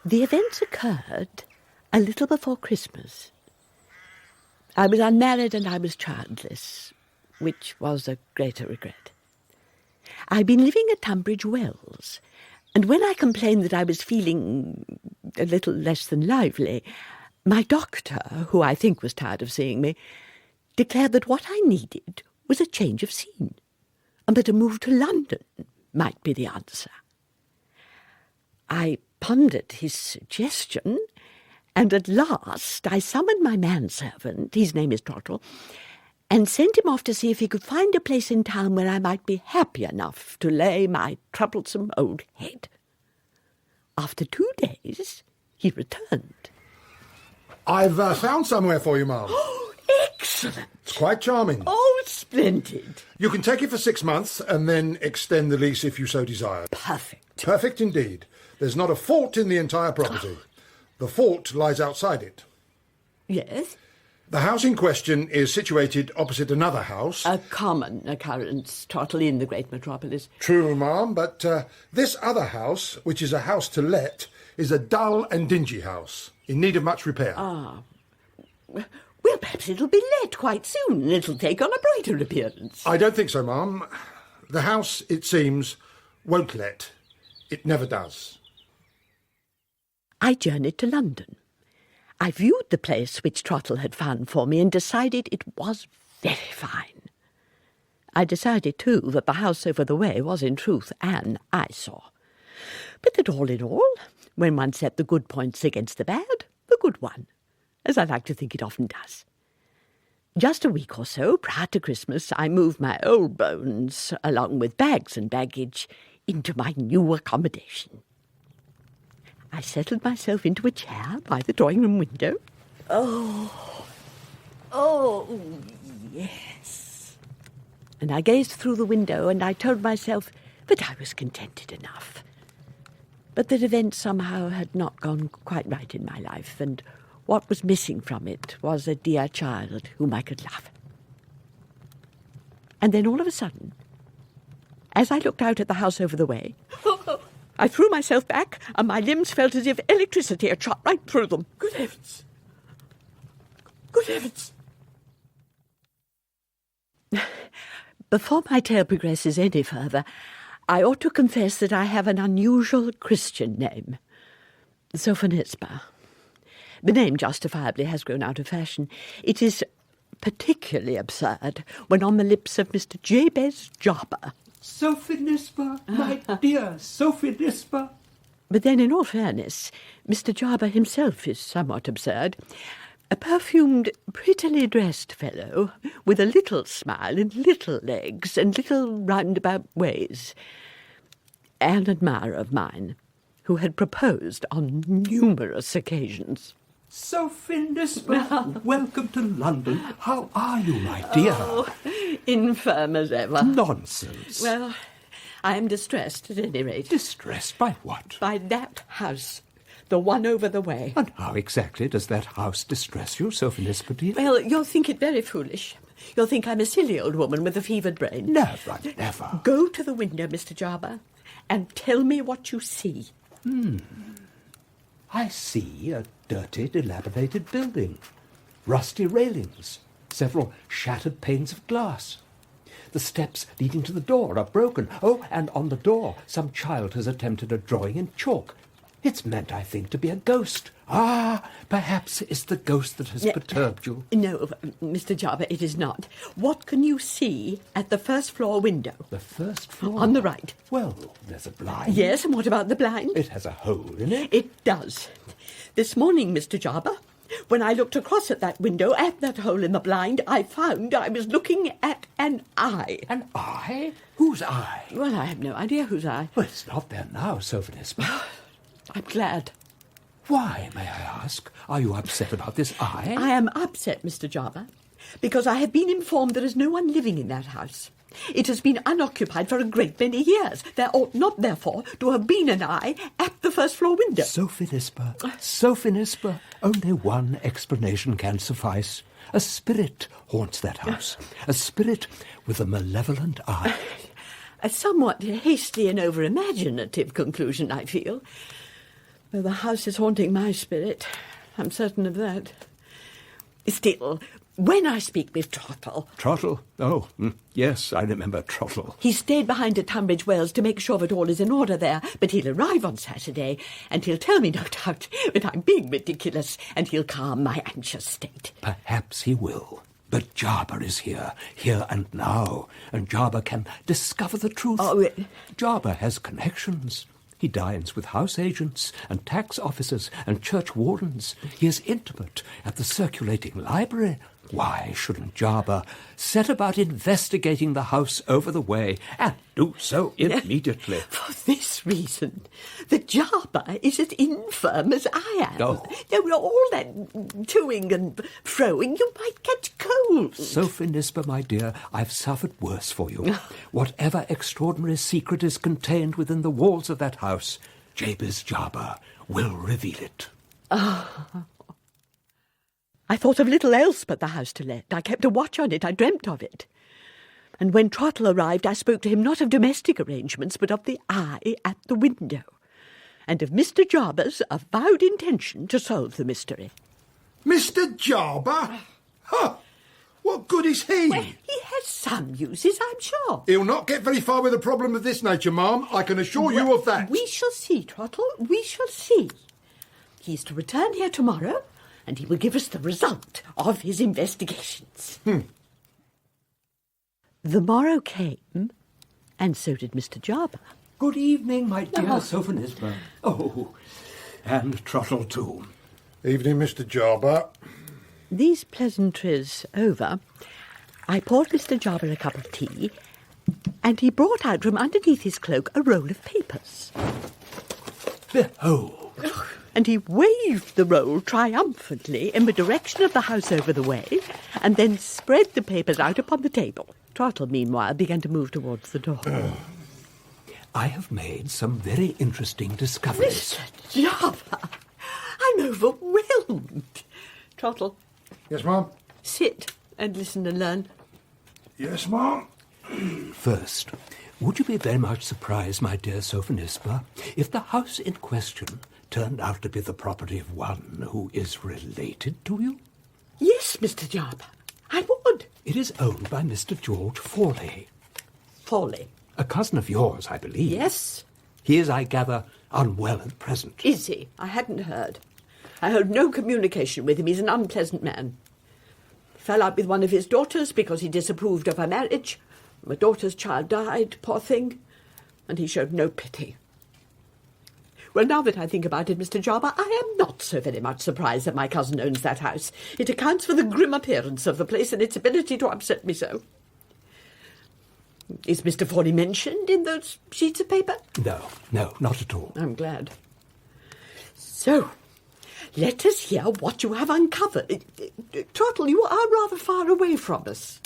The events occurred a little before Christmas. I was unmarried and I was childless, which was a greater regret. I'd been living at Tunbridge Wells, and when I complained that I was feeling a little less than lively, my doctor, who I think was tired of seeing me, declared that what I needed was a change of scene, and that a move to London might be the answer. I pondered his suggestion, and at last I summoned my manservant, his name is Trottle, and sent him off to see if he could find a place in town where I might be happy enough to lay my troublesome old head. After 2 days, he returned. I've found somewhere for you, ma'am. Oh, excellent! It's quite charming. Oh, splendid. You can take it for 6 months and then extend the lease if you so desire. Perfect. Perfect indeed. There's not a fault in the entire property. The fault lies outside it. Yes? The house in question is situated opposite another house. A common occurrence, Trottle, in the great metropolis. True, ma'am, but this other house, which is a house to let, is a dull and dingy house, in need of much repair. Ah. Well, perhaps it'll be let quite soon, and it'll take on a brighter appearance. I don't think so, ma'am. The house, it seems, won't let. It never does. I journeyed to London. I viewed the place which Trottle had found for me and decided it was very fine. I decided, too, that the house over the way was in truth an eyesore. But that all in all, when one set the good points against the bad, the good won, as I like to think it often does. Just a week or so prior to Christmas, I moved my old bones, along with bags and baggage, into my new accommodation. I settled myself into a chair by the drawing-room window. Oh, yes. And I gazed through the window, and I told myself that I was contented enough. But that events somehow had not gone quite right in my life, and what was missing from it was a dear child whom I could love. And then all of a sudden, as I looked out at the house over the way, I threw myself back, and my limbs felt as if electricity had shot right through them. Good heavens! Good heavens! Before my tale progresses any further, I ought to confess that I have an unusual Christian name, Sophonisba. The name justifiably has grown out of fashion. It is particularly absurd when on the lips of Mr. Jabez Jarber. Sophonisba, my dear Sophonisba. But then, in all fairness, Mr. Jarber himself is somewhat absurd. A perfumed, prettily dressed fellow with a little smile and little legs and little roundabout ways. An admirer of mine who had proposed on numerous occasions. Sophonisba, welcome to London. How are you, my dear? Oh, infirm as ever. Nonsense. Well, I am distressed at any rate. Distressed by what? By that house, the one over the way. And how exactly does that house distress you, Sophonisba, dear? Well, you'll think it very foolish. You'll think I'm a silly old woman with a fevered brain. Never, never. Go to the window, Mr. Jarber, and tell me what you see. I see a dirty, dilapidated building. Rusty railings. Several shattered panes of glass. The steps leading to the door are broken. Oh, and on the door some child has attempted a drawing in chalk. It's meant, I think, to be a ghost. Ah, perhaps it's the ghost that has perturbed you. No, Mr. Jarber, it is not. What can you see at the first-floor window? The first floor? On the right. Well, there's a blind. Yes, and what about the blind? It has a hole in it. It does. This morning, Mr. Jarber, when I looked across at that window, at that hole in the blind, I found I was looking at an eye. An eye? Whose eye? Well, I have no idea whose eye. Well, it's not there now, Sophonisba. I'm glad. Why, may I ask? Are you upset about this eye? I am upset, Mr. Jarber, because I have been informed there is no one living in that house. It has been unoccupied for a great many years. There ought not, therefore, to have been an eye at the first-floor window. Sophonisba, only one explanation can suffice. A spirit haunts that house. A spirit with a malevolent eye. A somewhat hasty and over-imaginative conclusion, I feel. Well, the house is haunting my spirit. I'm certain of that. Still, when I speak with Trottle... Trottle? Oh, yes, I remember Trottle. He stayed behind at Tunbridge Wells to make sure that all is in order there, but he'll arrive on Saturday, and he'll tell me, no doubt, that I'm being ridiculous, and he'll calm my anxious state. Perhaps he will. But Jarber is here and now, and Jarber can discover the truth. Jarber has connections. He dines with house agents and tax officers and church wardens. He is intimate at the circulating library. Why shouldn't Jarber set about investigating the house over the way, and do so immediately? For this reason, that Jarber is as infirm as I am. Oh. All that toing and froing, you might catch cold. Sophonisba, my dear, I've suffered worse for you. Whatever extraordinary secret is contained within the walls of that house, Jabez Jarber will reveal it. I thought of little else but the house to let. I kept a watch on it. I dreamt of it. And when Trottle arrived, I spoke to him not of domestic arrangements, but of the eye at the window, and of Mr. Jarber's avowed intention to solve the mystery. Mr. Jarber? Huh! What good is he? Well, he has some uses, I'm sure. He'll not get very far with a problem of this nature, ma'am. I can assure you of that. We shall see, Trottle. We shall see. He's to return here tomorrow, and he will give us the result of his investigations. The morrow came, and so did Mr. Jarber. Good evening, my dear Sophonisba. Oh, and Trottle too. Evening, Mr. Jarber. These pleasantries over, I poured Mr. Jarber a cup of tea, and he brought out from underneath his cloak a roll of papers. Behold! And he waved the roll triumphantly in the direction of the house over the way, and then spread the papers out upon the table. Trottle, meanwhile, began to move towards the door. I have made some very interesting discoveries. Mr. Jarber, I'm overwhelmed. Trottle. Yes, ma'am? Sit and listen and learn. Yes, ma'am? First, would you be very much surprised, my dear Sophonisba, if the house in question turned out to be the property of one who is related to you? Yes, Mr. Jarber, I would. It is owned by Mr. George Forley. Forley? A cousin of yours, I believe. Yes. He is, I gather, unwell at present. Is he? I hadn't heard. I hold no communication with him. He's an unpleasant man. Fell out with one of his daughters because he disapproved of her marriage. My daughter's child died, poor thing, and he showed no pity. Well, now that I think about it, Mr. Jarber, I am not so very much surprised that my cousin owns that house. It accounts for the grim appearance of the place and its ability to upset me so. Is Mr. Forley mentioned in those sheets of paper? No, not at all. I'm glad. So, let us hear what you have uncovered. Trottle, you are rather far away from us.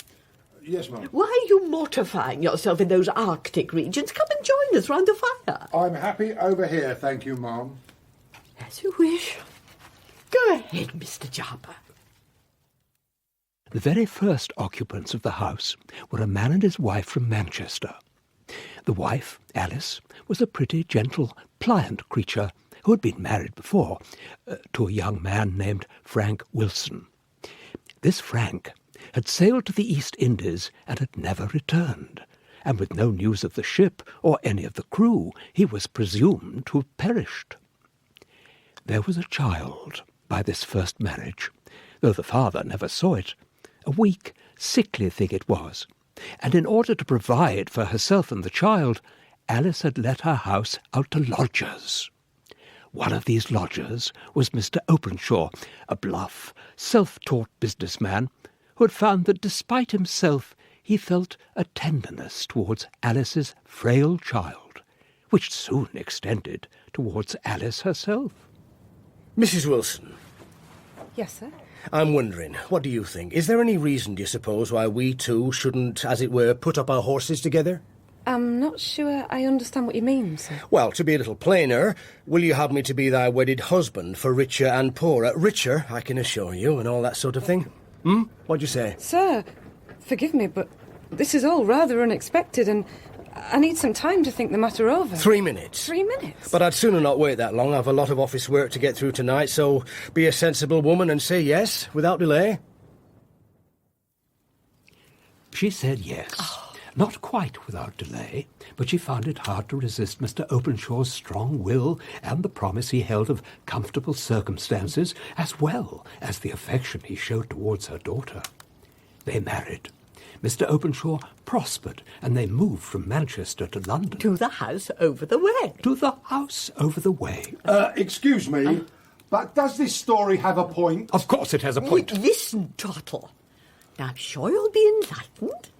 Yes, ma'am. Why are you mortifying yourself in those Arctic regions? Come and join us round the fire. I'm happy over here, thank you, ma'am. As you wish. Go ahead, Mr. Jarber. The very first occupants of the house were a man and his wife from Manchester. The wife, Alice, was a pretty, gentle, pliant creature who had been married before to a young man named Frank Wilson. This Frank had sailed to the East Indies and had never returned, and with no news of the ship or any of the crew, he was presumed to have perished. There was a child by this first marriage, though the father never saw it. A weak, sickly thing it was, and in order to provide for herself and the child, Alice had let her house out to lodgers. One of these lodgers was Mr. Openshaw, a bluff, self-taught businessman, who had found that despite himself he felt a tenderness towards Alice's frail child, which soon extended towards Alice herself. Mrs. Wilson. Yes, sir? I'm wondering, what do you think? Is there any reason, do you suppose, why we two shouldn't, as it were, put up our horses together? I'm not sure I understand what you mean, sir. Well, to be a little plainer, will you have me to be thy wedded husband for richer and poorer? Richer, I can assure you, and all that sort of thing. What'd you say? Sir, forgive me, but this is all rather unexpected, and I need some time to think the matter over. 3 minutes. 3 minutes? But I'd sooner not wait that long. I've a lot of office work to get through tonight, so be a sensible woman and say yes, without delay. She said yes. Not quite without delay, but she found it hard to resist Mr. Openshaw's strong will and the promise he held of comfortable circumstances, as well as the affection he showed towards her daughter. They married. Mr. Openshaw prospered, and they moved from Manchester to London. To the house over the way. To the house over the way. Excuse me, but does this story have a point? Of course it has a point. Listen, Trottle. Now, I'm sure you'll be enlightened.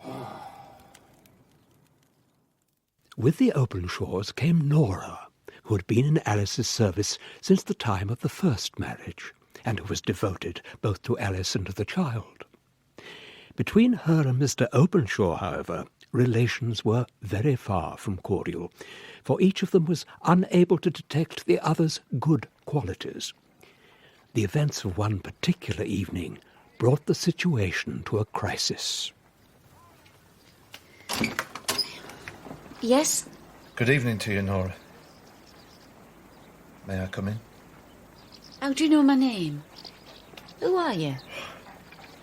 With the Openshaws came Nora, who had been in Alice's service since the time of the first marriage, and who was devoted both to Alice and to the child. Between her and Mr. Openshaw, however, relations were very far from cordial, for each of them was unable to detect the other's good qualities. The events of one particular evening brought the situation to a crisis. Yes? Good evening to you, Nora. May I come in? How do you know my name? Who are you?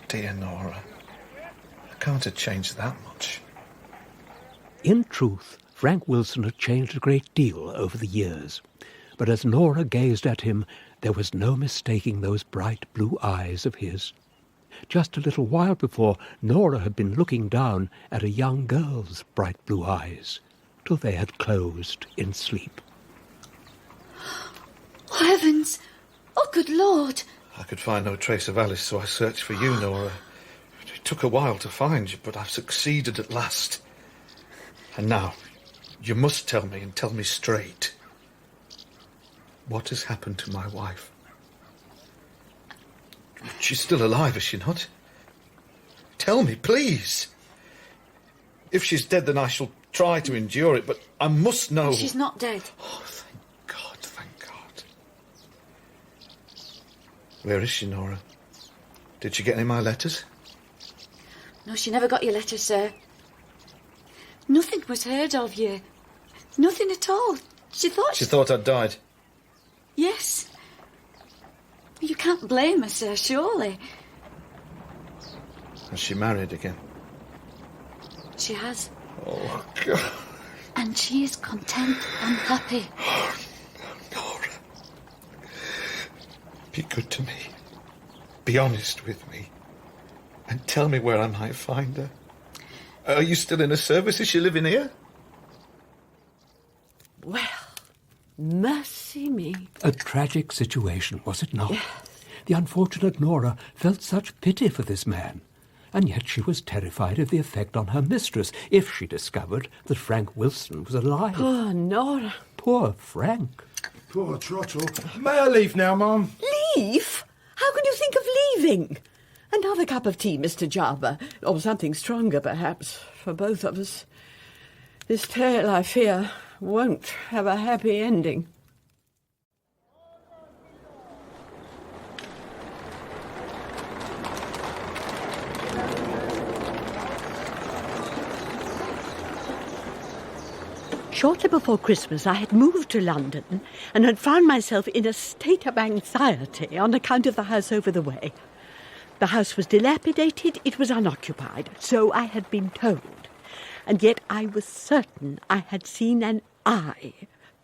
Dear Nora, I can't have changed that much. In truth, Frank Wilson had changed a great deal over the years, but as Nora gazed at him, there was no mistaking those bright blue eyes of his. Just a little while before, Nora had been looking down at a young girl's bright blue eyes, till they had closed in sleep. Oh, heavens! Oh, good Lord! I could find no trace of Alice, so I searched for you, Nora. It took a while to find you, but I've succeeded at last. And now, you must tell me, and tell me straight. What has happened to my wife? She's still alive, is she not? Tell me, please. If she's dead, then I shall try to endure it, but I must know. She's not dead. Oh, thank God, thank God. Where is she, Nora? Did she get any of my letters? No, she never got your letter, sir. Nothing was heard of you. Nothing at all. She thought I'd died. Yes. You can't blame her, sir, surely. Has she married again? She has. Oh, God. And she is content and happy. Oh, Nora. Be good to me. Be honest with me. And tell me where I might find her. Are you still in her service? Is she living here? Well, mercy me. A tragic situation, was it not? Yes. The unfortunate Nora felt such pity for this man, and yet she was terrified of the effect on her mistress if she discovered that Frank Wilson was alive. Poor Nora. Poor Frank. Poor Trottle. May I leave now, Mum? Leave? How can you think of leaving? Another cup of tea, Mr. Jarber, or something stronger, perhaps, for both of us. This tale, I fear, won't have a happy ending. Shortly before Christmas, I had moved to London and had found myself in a state of anxiety on account of the house over the way. The house was dilapidated, it was unoccupied, so I had been told, and yet I was certain I had seen an eye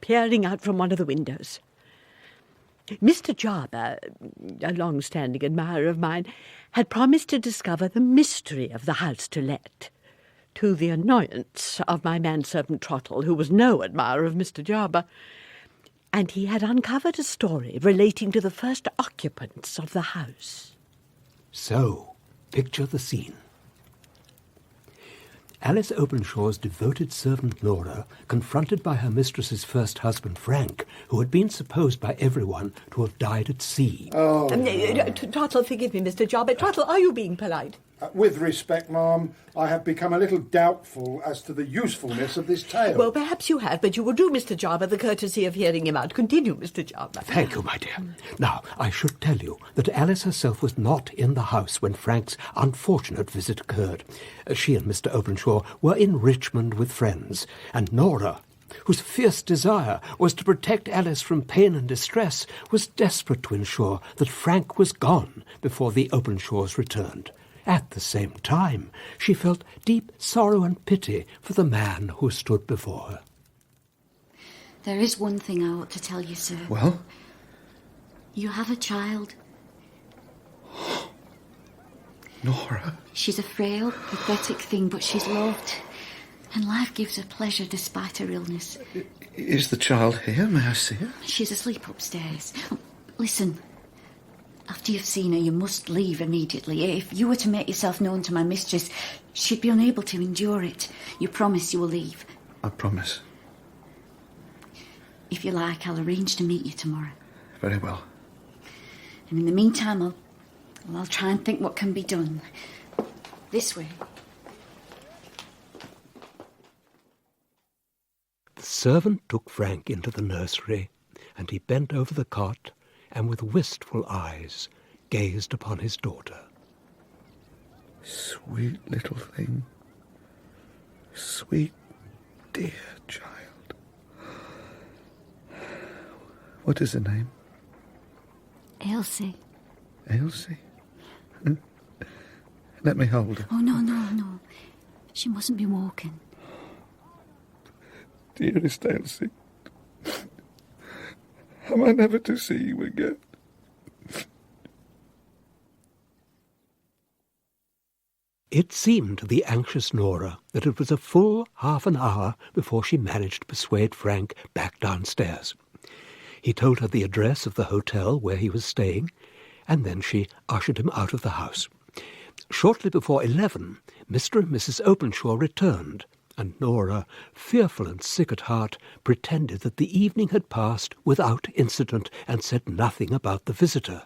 peering out from one of the windows. Mr. Jarber, a long-standing admirer of mine, had promised to discover the mystery of the house to let, to the annoyance of my manservant Trottle, who was no admirer of Mr. Jarber, and he had uncovered a story relating to the first occupants of the house. So, picture the scene. Alice Openshaw's devoted servant Nora, confronted by her mistress's first husband Frank, who had been supposed by everyone to have died at sea. Trottle, forgive me, Mr. Jarber. Trottle, are you being polite? With respect, ma'am, I have become a little doubtful as to the usefulness of this tale. Well, perhaps you have, but you will do Mr. Jarber the courtesy of hearing him out. Continue, Mr. Jarber. Thank you, my dear. Now, I should tell you that Alice herself was not in the house when Frank's unfortunate visit occurred. She and Mr. Openshaw were in Richmond with friends, and Nora, whose fierce desire was to protect Alice from pain and distress, was desperate to ensure that Frank was gone before the Openshaws returned. At the same time, she felt deep sorrow and pity for the man who stood before her. There is one thing I ought to tell you, sir. Well? You have a child. Nora? She's a frail, pathetic thing, but she's loved. And life gives her pleasure despite her illness. Is the child here? May I see her? She's asleep upstairs. Listen. After you've seen her, you must leave immediately. If you were to make yourself known to my mistress, she'd be unable to endure it. You promise you will leave? I promise. If you like, I'll arrange to meet you tomorrow. Very well. And in the meantime, I'll try and think what can be done. This way. The servant took Frank into the nursery, and he bent over the cot and with wistful eyes gazed upon his daughter. Sweet little thing. Sweet, dear child. What is her name? Elsie. Elsie? Let me hold her. Oh, no. She mustn't be walking. Dearest Elsie, am I never to see you again? It seemed to the anxious Nora that it was a full half an hour before she managed to persuade Frank back downstairs. He told her the address of the hotel where he was staying, and then she ushered him out of the house. Shortly before 11, Mr. and Mrs. Openshaw returned, and Nora, fearful and sick at heart, pretended that the evening had passed without incident and said nothing about the visitor.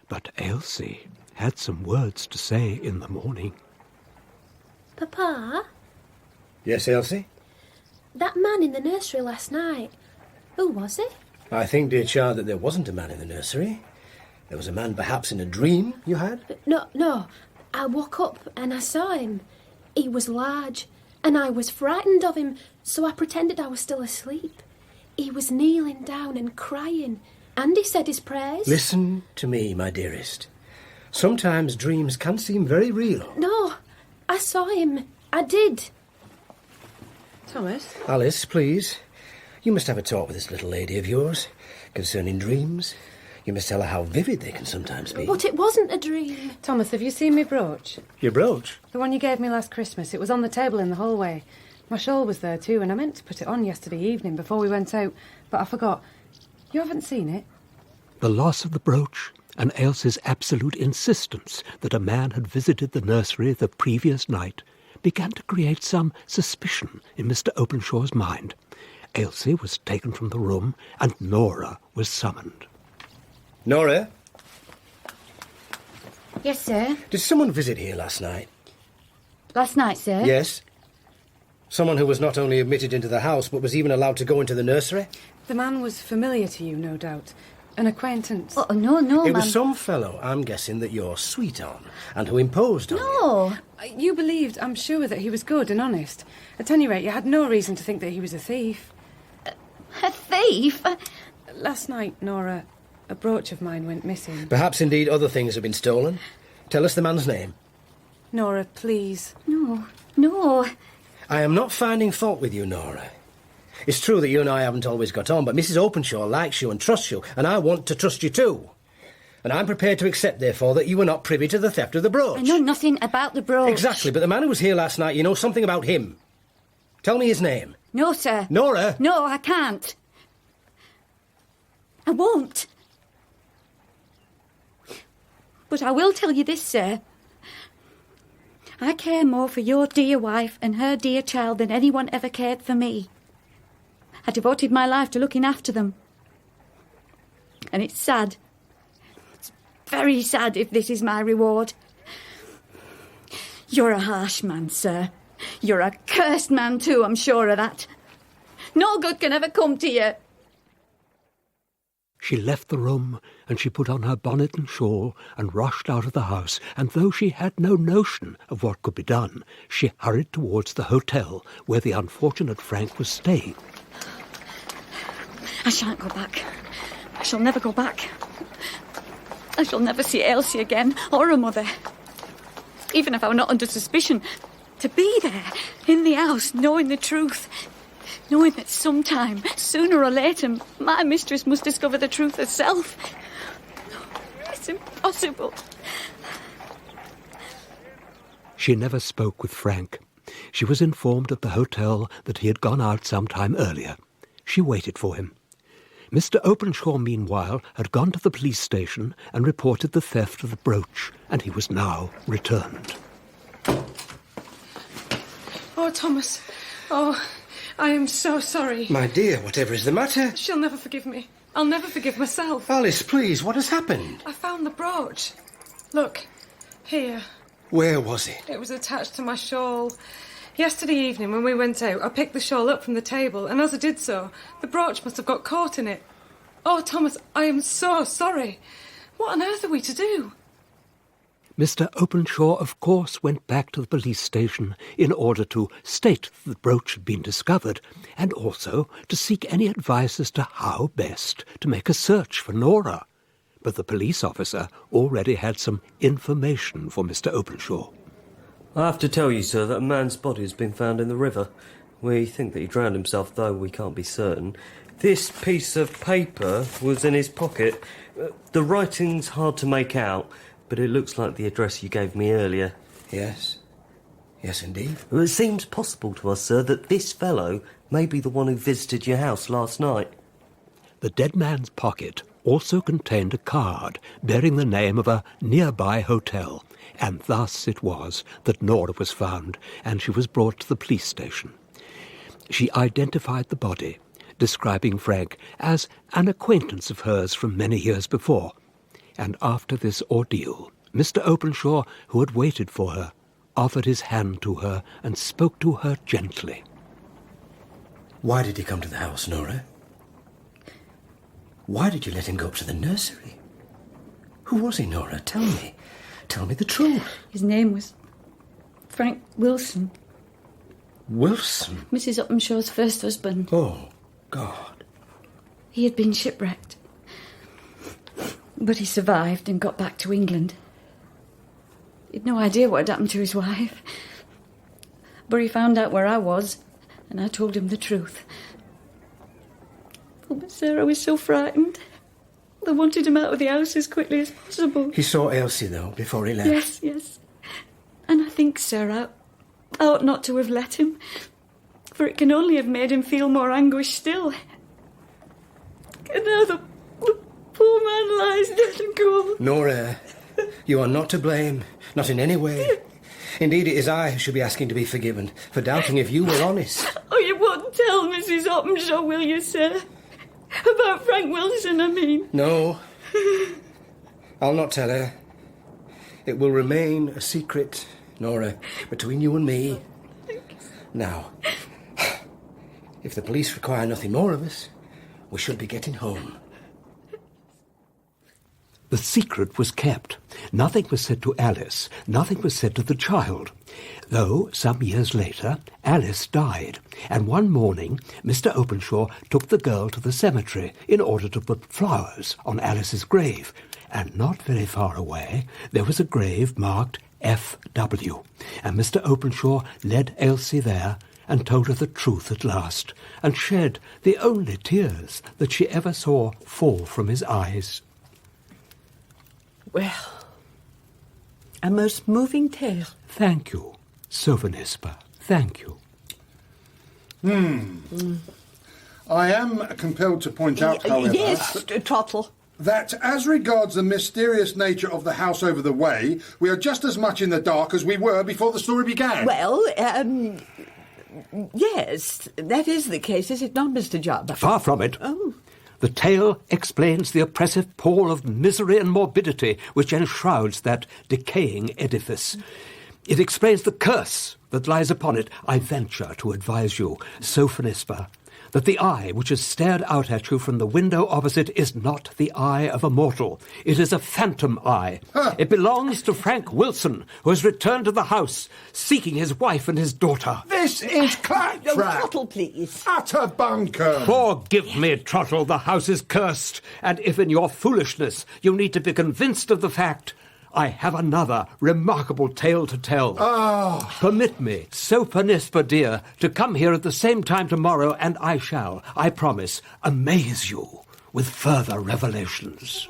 But Elsie had some words to say in the morning. Papa? Yes, Elsie? That man in the nursery last night, who was he? I think, dear child, that there wasn't a man in the nursery. There was a man perhaps in a dream you had. No. I woke up and I saw him. He was large, and I was frightened of him, so I pretended I was still asleep. He was kneeling down and crying, and he said his prayers. Listen to me, my dearest. Sometimes dreams can seem very real. No, I saw him. I did. Thomas? Alice, please. You must have a talk with this little lady of yours concerning dreams. You must tell her how vivid they can sometimes be. But it wasn't a dream. Thomas, have you seen my brooch? Your brooch? The one you gave me last Christmas. It was on the table in the hallway. My shawl was there too, and I meant to put it on yesterday evening before we went out, but I forgot. You haven't seen it? The loss of the brooch and Elsie's absolute insistence that a man had visited the nursery the previous night began to create some suspicion in Mr. Openshaw's mind. Elsie was taken from the room, and Nora was summoned. Nora? Yes, sir. Did someone visit here last night? Last night, sir? Yes. Someone who was not only admitted into the house, but was even allowed to go into the nursery? The man was familiar to you, no doubt. An acquaintance. Oh, no, It ma'am. was some fellow, I'm guessing, that you're sweet on, and who imposed on you. No. You believed, I'm sure, that he was good and honest. At any rate, you had no reason to think that he was a thief. A thief? Last night, Nora, a brooch of mine went missing. Perhaps, indeed, other things have been stolen. Tell us the man's name. Nora, please. No. I am not finding fault with you, Nora. It's true that you and I haven't always got on, but Mrs. Openshaw likes you and trusts you, and I want to trust you too. And I'm prepared to accept, therefore, that you were not privy to the theft of the brooch. I know nothing about the brooch. Exactly, but the man who was here last night, you know something about him. Tell me his name. No, sir. Nora! No, I can't. I won't. But I will tell you this, sir. I care more for your dear wife and her dear child than anyone ever cared for me. I devoted my life to looking after them. And it's sad. It's very sad if this is my reward. You're a harsh man, sir. You're a cursed man too, I'm sure of that. No good can ever come to you. She left the room, and she put on her bonnet and shawl and rushed out of the house, and though she had no notion of what could be done, she hurried towards the hotel where the unfortunate Frank was staying. I shan't go back. I shall never go back. I shall never see Elsie again, or her mother. Even if I were not under suspicion, to be there, in the house, knowing the truth, knowing that sometime, sooner or later, my mistress must discover the truth herself. It's impossible. She never spoke with Frank. She was informed at the hotel that he had gone out some time earlier. She waited for him. Mr. Openshaw, meanwhile, had gone to the police station and reported the theft of the brooch, and he was now returned. Oh, Thomas. Oh, I am so sorry. My dear, whatever is the matter? She'll never forgive me. I'll never forgive myself. Alice, please, what has happened? I found the brooch. Look, here. Where was it? It was attached to my shawl. Yesterday evening, when we went out, I picked the shawl up from the table, and as I did so, the brooch must have got caught in it. Oh, Thomas, I am so sorry. What on earth are we to do? Mr. Openshaw, of course, went back to the police station in order to state that the brooch had been discovered, and also to seek any advice as to how best to make a search for Nora. But the police officer already had some information for Mr. Openshaw. I have to tell you, sir, that a man's body has been found in the river. We think that he drowned himself, though we can't be certain. This piece of paper was in his pocket. The writing's hard to make out, but it looks like the address you gave me earlier. Yes. Yes, indeed. It seems possible to us, sir, that this fellow may be the one who visited your house last night. The dead man's pocket also contained a card bearing the name of a nearby hotel, and thus it was that Nora was found, and she was brought to the police station. She identified the body, describing Frank as an acquaintance of hers from many years before. And after this ordeal, Mr. Openshaw, who had waited for her, offered his hand to her and spoke to her gently. Why did he come to the house, Nora? Why did you let him go up to the nursery? Who was he, Nora? Tell me. Tell me the truth. His name was Frank Wilson. Wilson? Mrs. Openshaw's first husband. Oh, God. He had been shipwrecked. But he survived and got back to England. He'd no idea what had happened to his wife. But he found out where I was, and I told him the truth. Oh, but Sarah was so frightened. I wanted him out of the house as quickly as possible. He saw Elsie, though, before he left. Yes. And I think, sir, I ought not to have let him, for it can only have made him feel more anguish still. And now the poor man lies dead and cold. Nora, you are not to blame, not in any way. Indeed, it is I who should be asking to be forgiven for doubting if you were honest. Oh, you won't tell Mrs. Openshaw, will you, sir? About Frank Wilson, I mean. No, I'll not tell her. It will remain a secret, Nora, between you and me. Now, if the police require nothing more of us, we should be getting home. The secret was kept. Nothing was said to Alice. Nothing was said to the child. Though, some years later, Alice died, and one morning Mr. Openshaw took the girl to the cemetery in order to put flowers on Alice's grave, and not very far away there was a grave marked F.W., and Mr. Openshaw led Elsie there and told her the truth at last, and shed the only tears that she ever saw fall from his eyes. Well, a most moving tale. Thank you, Sophonisba. Thank you. I am compelled to point out, however... Yes, Trottle. That as regards the mysterious nature of the house over the way, we are just as much in the dark as we were before the story began. Well, yes, that is the case, is it not, Mr. Jarber? Far from it. Oh. The tale explains the oppressive pall of misery and morbidity which enshrouds that decaying edifice. It explains the curse that lies upon it. I venture to advise you, Sophonisba, that the eye which has stared out at you from the window opposite is not the eye of a mortal. It is a phantom eye. It belongs to Frank Wilson, who has returned to the house, seeking his wife and his daughter. This is claptrap! Trottle, please. Utter bunkum! Forgive me, Trottle, the house is cursed, and if in your foolishness you need to be convinced of the fact, I have another remarkable tale to tell. Permit me, Sophonisba dear, to come here at the same time tomorrow, and I shall, I promise, amaze you with further revelations.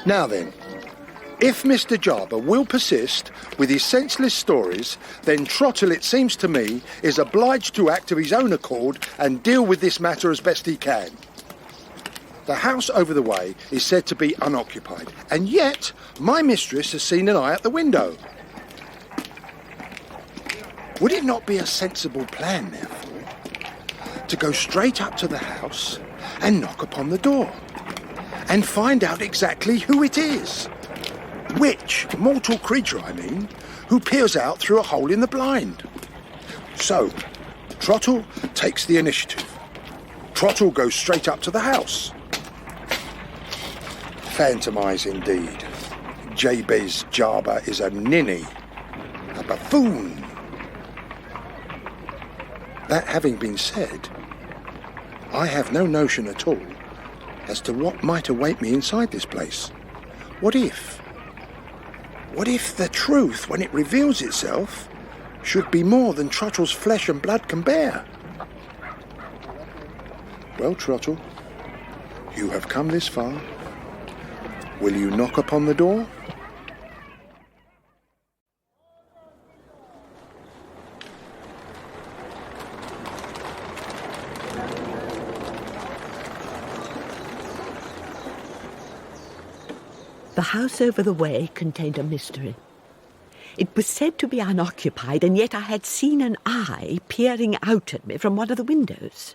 Now then, if Mr. Jarber will persist with his senseless stories, then Trottle, it seems to me, is obliged to act of his own accord and deal with this matter as best he can. The house over the way is said to be unoccupied, and yet my mistress has seen an eye at the window. Would it not be a sensible plan, therefore, to go straight up to the house and knock upon the door, and find out exactly who it is? Which mortal creature, I mean, who peers out through a hole in the blind? So, Trottle takes the initiative. Trottle goes straight up to the house. Phantom eyes indeed. Jabez Jarber is a ninny, a buffoon. That having been said, I have no notion at all as to what might await me inside this place. What if the truth, when it reveals itself, should be more than Trottle's flesh and blood can bear? Well, Trottle, you have come this far. Will you knock upon the door? The house over the way contained a mystery. It was said to be unoccupied, and yet I had seen an eye peering out at me from one of the windows.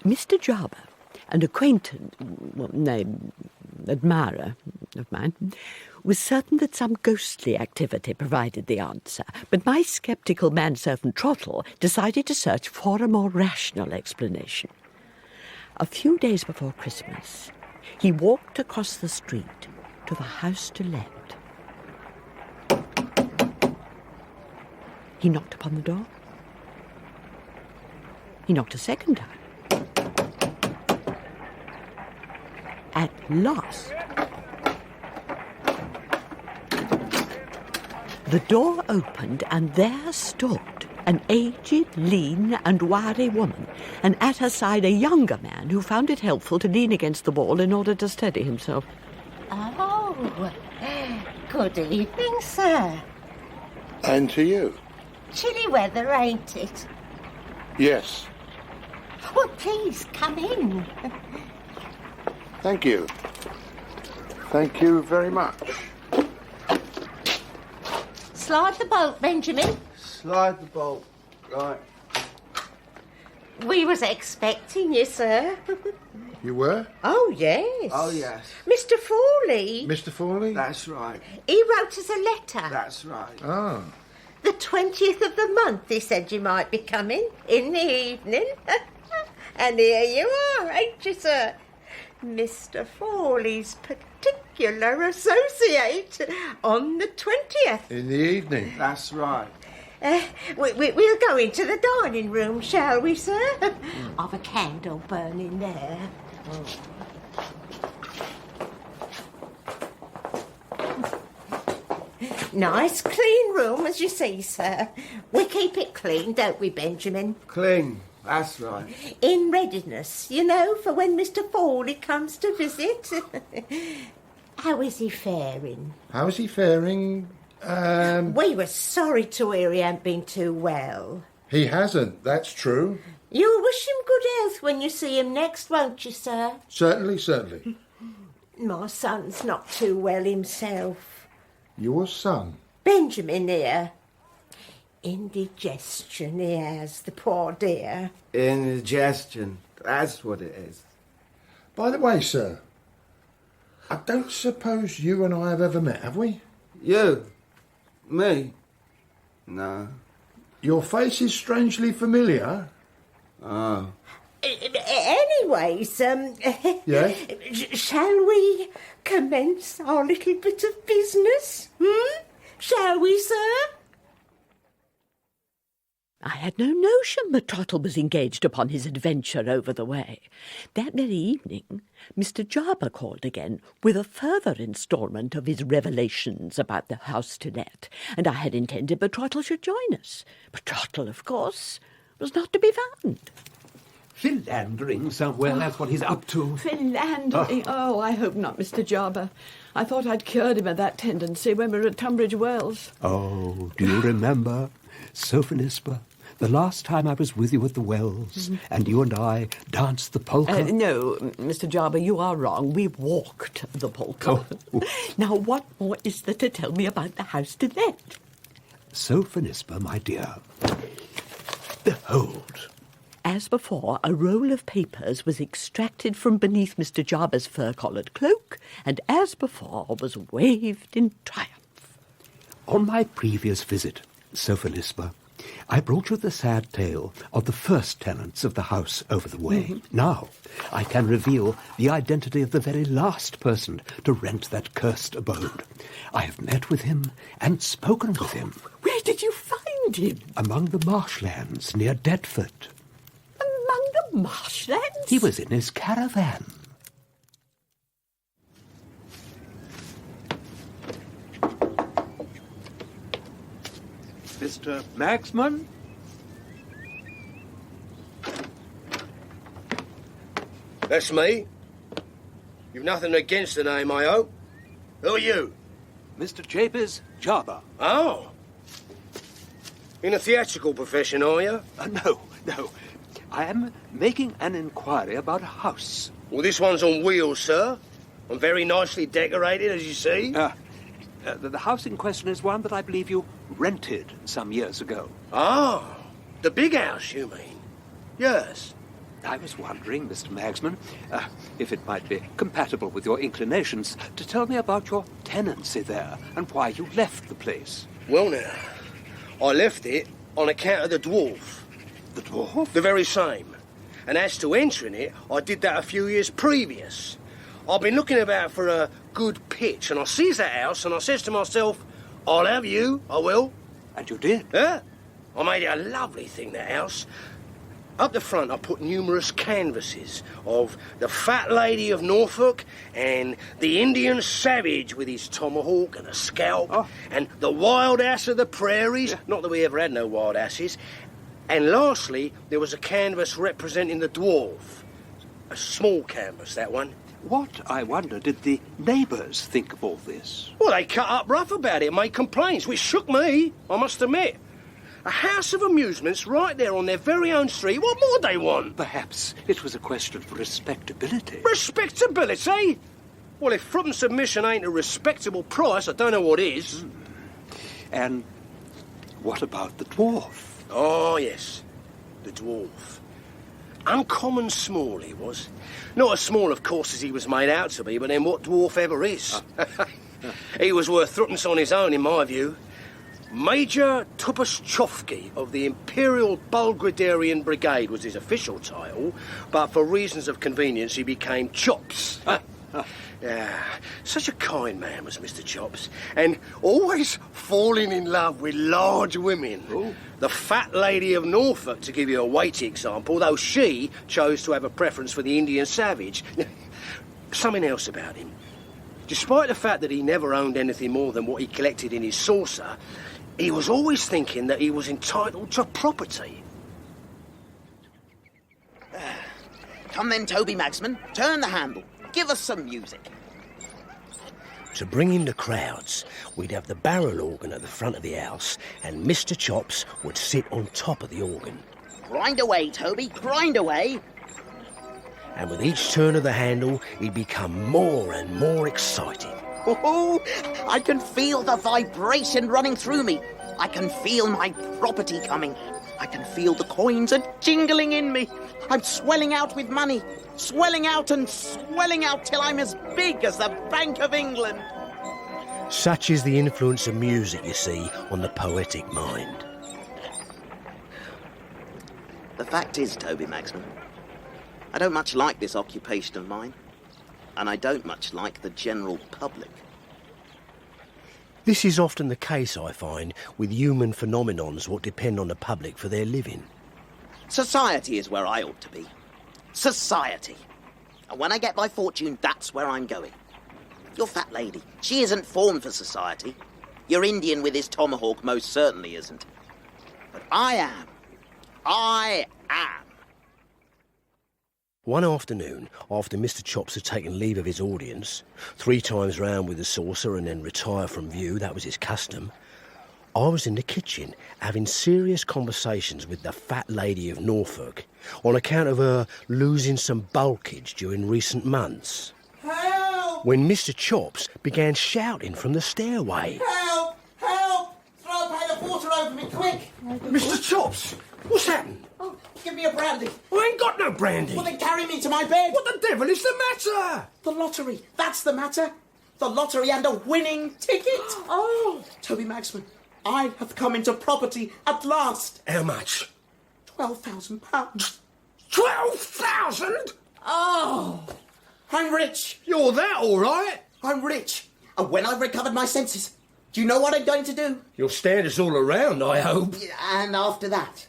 Mr. Jarber, an acquaintance, admirer of mine, was certain that some ghostly activity provided the answer, but my sceptical manservant Trottle decided to search for a more rational explanation. A few days before Christmas, he walked across the street to the house to let. He knocked upon the door. He knocked a second time. At last, the door opened, and there stood an aged, lean and wiry woman, and at her side a younger man who found it helpful to lean against the wall in order to steady himself. Oh, good evening, sir. And to you. Chilly weather, ain't it? Yes. Well, please, come in. Thank you. Thank you very much. Slide the bolt, Benjamin. Slide the bolt. Right. We was expecting you, sir. You were? Oh, yes. Oh, yes. Mr. Fawley. Mr. Fawley? That's right. He wrote us a letter. That's right. Ah. The 20th of the month, he said you might be coming in the evening. And here you are, ain't you, sir? Mr. Fawley's particular associate on the 20th. In the evening? That's right. We'll go into the dining room, shall we, sir? I've a candle burning there. Nice, clean room, as you see, sir. We keep it clean, don't we, Benjamin? Clean. That's right. In readiness, you know, for when Mr. Fawley comes to visit. How is he faring? How is he faring? We were sorry to hear he hadn't been too well. He hasn't, that's true. You'll wish him good health when you see him next, won't you, sir? Certainly, certainly. My son's not too well himself. Your son? Benjamin here. Indigestion he has, the poor dear. Indigestion, that's what it is. By the way, sir, I don't suppose you and I have ever met, have we? You? Me? No. Your face is strangely familiar. Oh. Anyways, Yes? shall we commence our little bit of business? Shall we, sir? I had no notion that Trottle was engaged upon his adventure over the way. That very evening, Mr. Jarber called again with a further instalment of his revelations about the house to let, and I had intended that Trottle should join us. But Trottle, of course, was not to be found. Philandering somewhere, that's what he's up to. Philandering? Oh, I hope not, Mr. Jarber. I thought I'd cured him of that tendency when we were at Tunbridge Wells. Oh, do you remember, Sophonisba, the last time I was with you at the Wells, and you and I danced the polka? No, Mr. Jarber, you are wrong. We walked the polka. Oh. Now, what more is there to tell me about the house to let? Sophonisba, my dear, behold. As before, a roll of papers was extracted from beneath Mr. Jarber's fur-collared cloak, and as before was waved in triumph. On my previous visit, Sophonisba, I brought you the sad tale of the first tenants of the house over the way. Now, I can reveal the identity of the very last person to rent that cursed abode. I have met with him and spoken with him. Where did you find him? Among the marshlands near Deptford. Among the marshlands? He was in his caravan. Mr. Maxman? That's me. You've nothing against the name, I hope. Who are you? Mr. Jabez Jarber. Oh. In a theatrical profession, are you? No. I am making an inquiry about a house. Well, this one's on wheels, sir. And very nicely decorated, as you see. The house in question is one that I believe you rented some years ago. Ah, the big house, you mean? Yes. I was wondering, Mr. Magsman, if it might be compatible with your inclinations to tell me about your tenancy there and why you left the place. Well, now, I left it on account of the dwarf. The dwarf? The very same. And as to entering it, I did that a few years previous. I've been looking about for a good pitch, and I sees that house, and I says to myself, I'll have you, I will. And you did? Yeah. I made it a lovely thing, that house. Up the front, I put numerous canvases of the Fat Lady of Norfolk and the Indian Savage with his tomahawk and a scalp, and the Wild Ass of the Prairies, not that we ever had no wild asses, and lastly, there was a canvas representing the dwarf. A small canvas, that one. What, I wonder, did the neighbours think of all this? Well, they cut up rough about it and made complaints, which shook me, I must admit. A house of amusements right there on their very own street. What more do they want? Perhaps it was a question for respectability. Respectability? Well, if fruit and submission ain't a respectable price, I don't know what is. And what about the dwarf? Oh, yes, the dwarf. Uncommon small he was. Not as small, of course, as he was made out to be, but then what dwarf ever is? He was worth threepence on his own, in my view. Major Tupaschovsky of the Imperial Bulgarian Brigade was his official title, but for reasons of convenience he became Chops. Yeah, such a kind man was Mr. Chops, and always falling in love with large women. Ooh. The Fat Lady of Norfolk, to give you a weighty example, though she chose to have a preference for the Indian Savage. Something else about him. Despite the fact that he never owned anything more than what he collected in his saucer, he was always thinking that he was entitled to property. Come then, Toby Magsman, turn the handle. Give us some music. To bring in the crowds, we'd have the barrel organ at the front of the house, and Mr. Chops would sit on top of the organ. Grind away, Toby, grind away. And with each turn of the handle, he'd become more and more excited. Oh, I can feel the vibration running through me. I can feel my property coming. I can feel the coins are jingling in me. I'm swelling out with money. Swelling out and swelling out till I'm as big as the Bank of England. Such is the influence of music, you see, on the poetic mind. The fact is, Toby Magsman, I don't much like this occupation of mine. And I don't much like the general public. This is often the case, I find, with human phenomenons what depend on the public for their living. Society is where I ought to be. Society. And when I get my fortune, that's where I'm going. Your fat lady, she isn't formed for society. Your Indian with his tomahawk most certainly isn't. But I am. I am. One afternoon, after Mr. Chops had taken leave of his audience, 3 times round with the saucer and then retire from view, that was his custom, I was in the kitchen having serious conversations with the fat lady of Norfolk on account of her losing some bulkage during recent months. Help! When Mr. Chops began shouting from the stairway. Help! Help! Throw a pail of water over me, quick! Mr. Chops, what's happened? Oh, give me a brandy. I ain't got no brandy. Well, then carry me to my bed. What the devil is the matter? The lottery, that's the matter. The lottery and a winning ticket. Oh, Toby Magsman, I have come into property at last. How much? £12,000. 12,000? Oh, I'm rich. You're that all right? I'm rich. And when I've recovered my senses, do you know what I'm going to do? You'll stand us all around, I hope. And after that?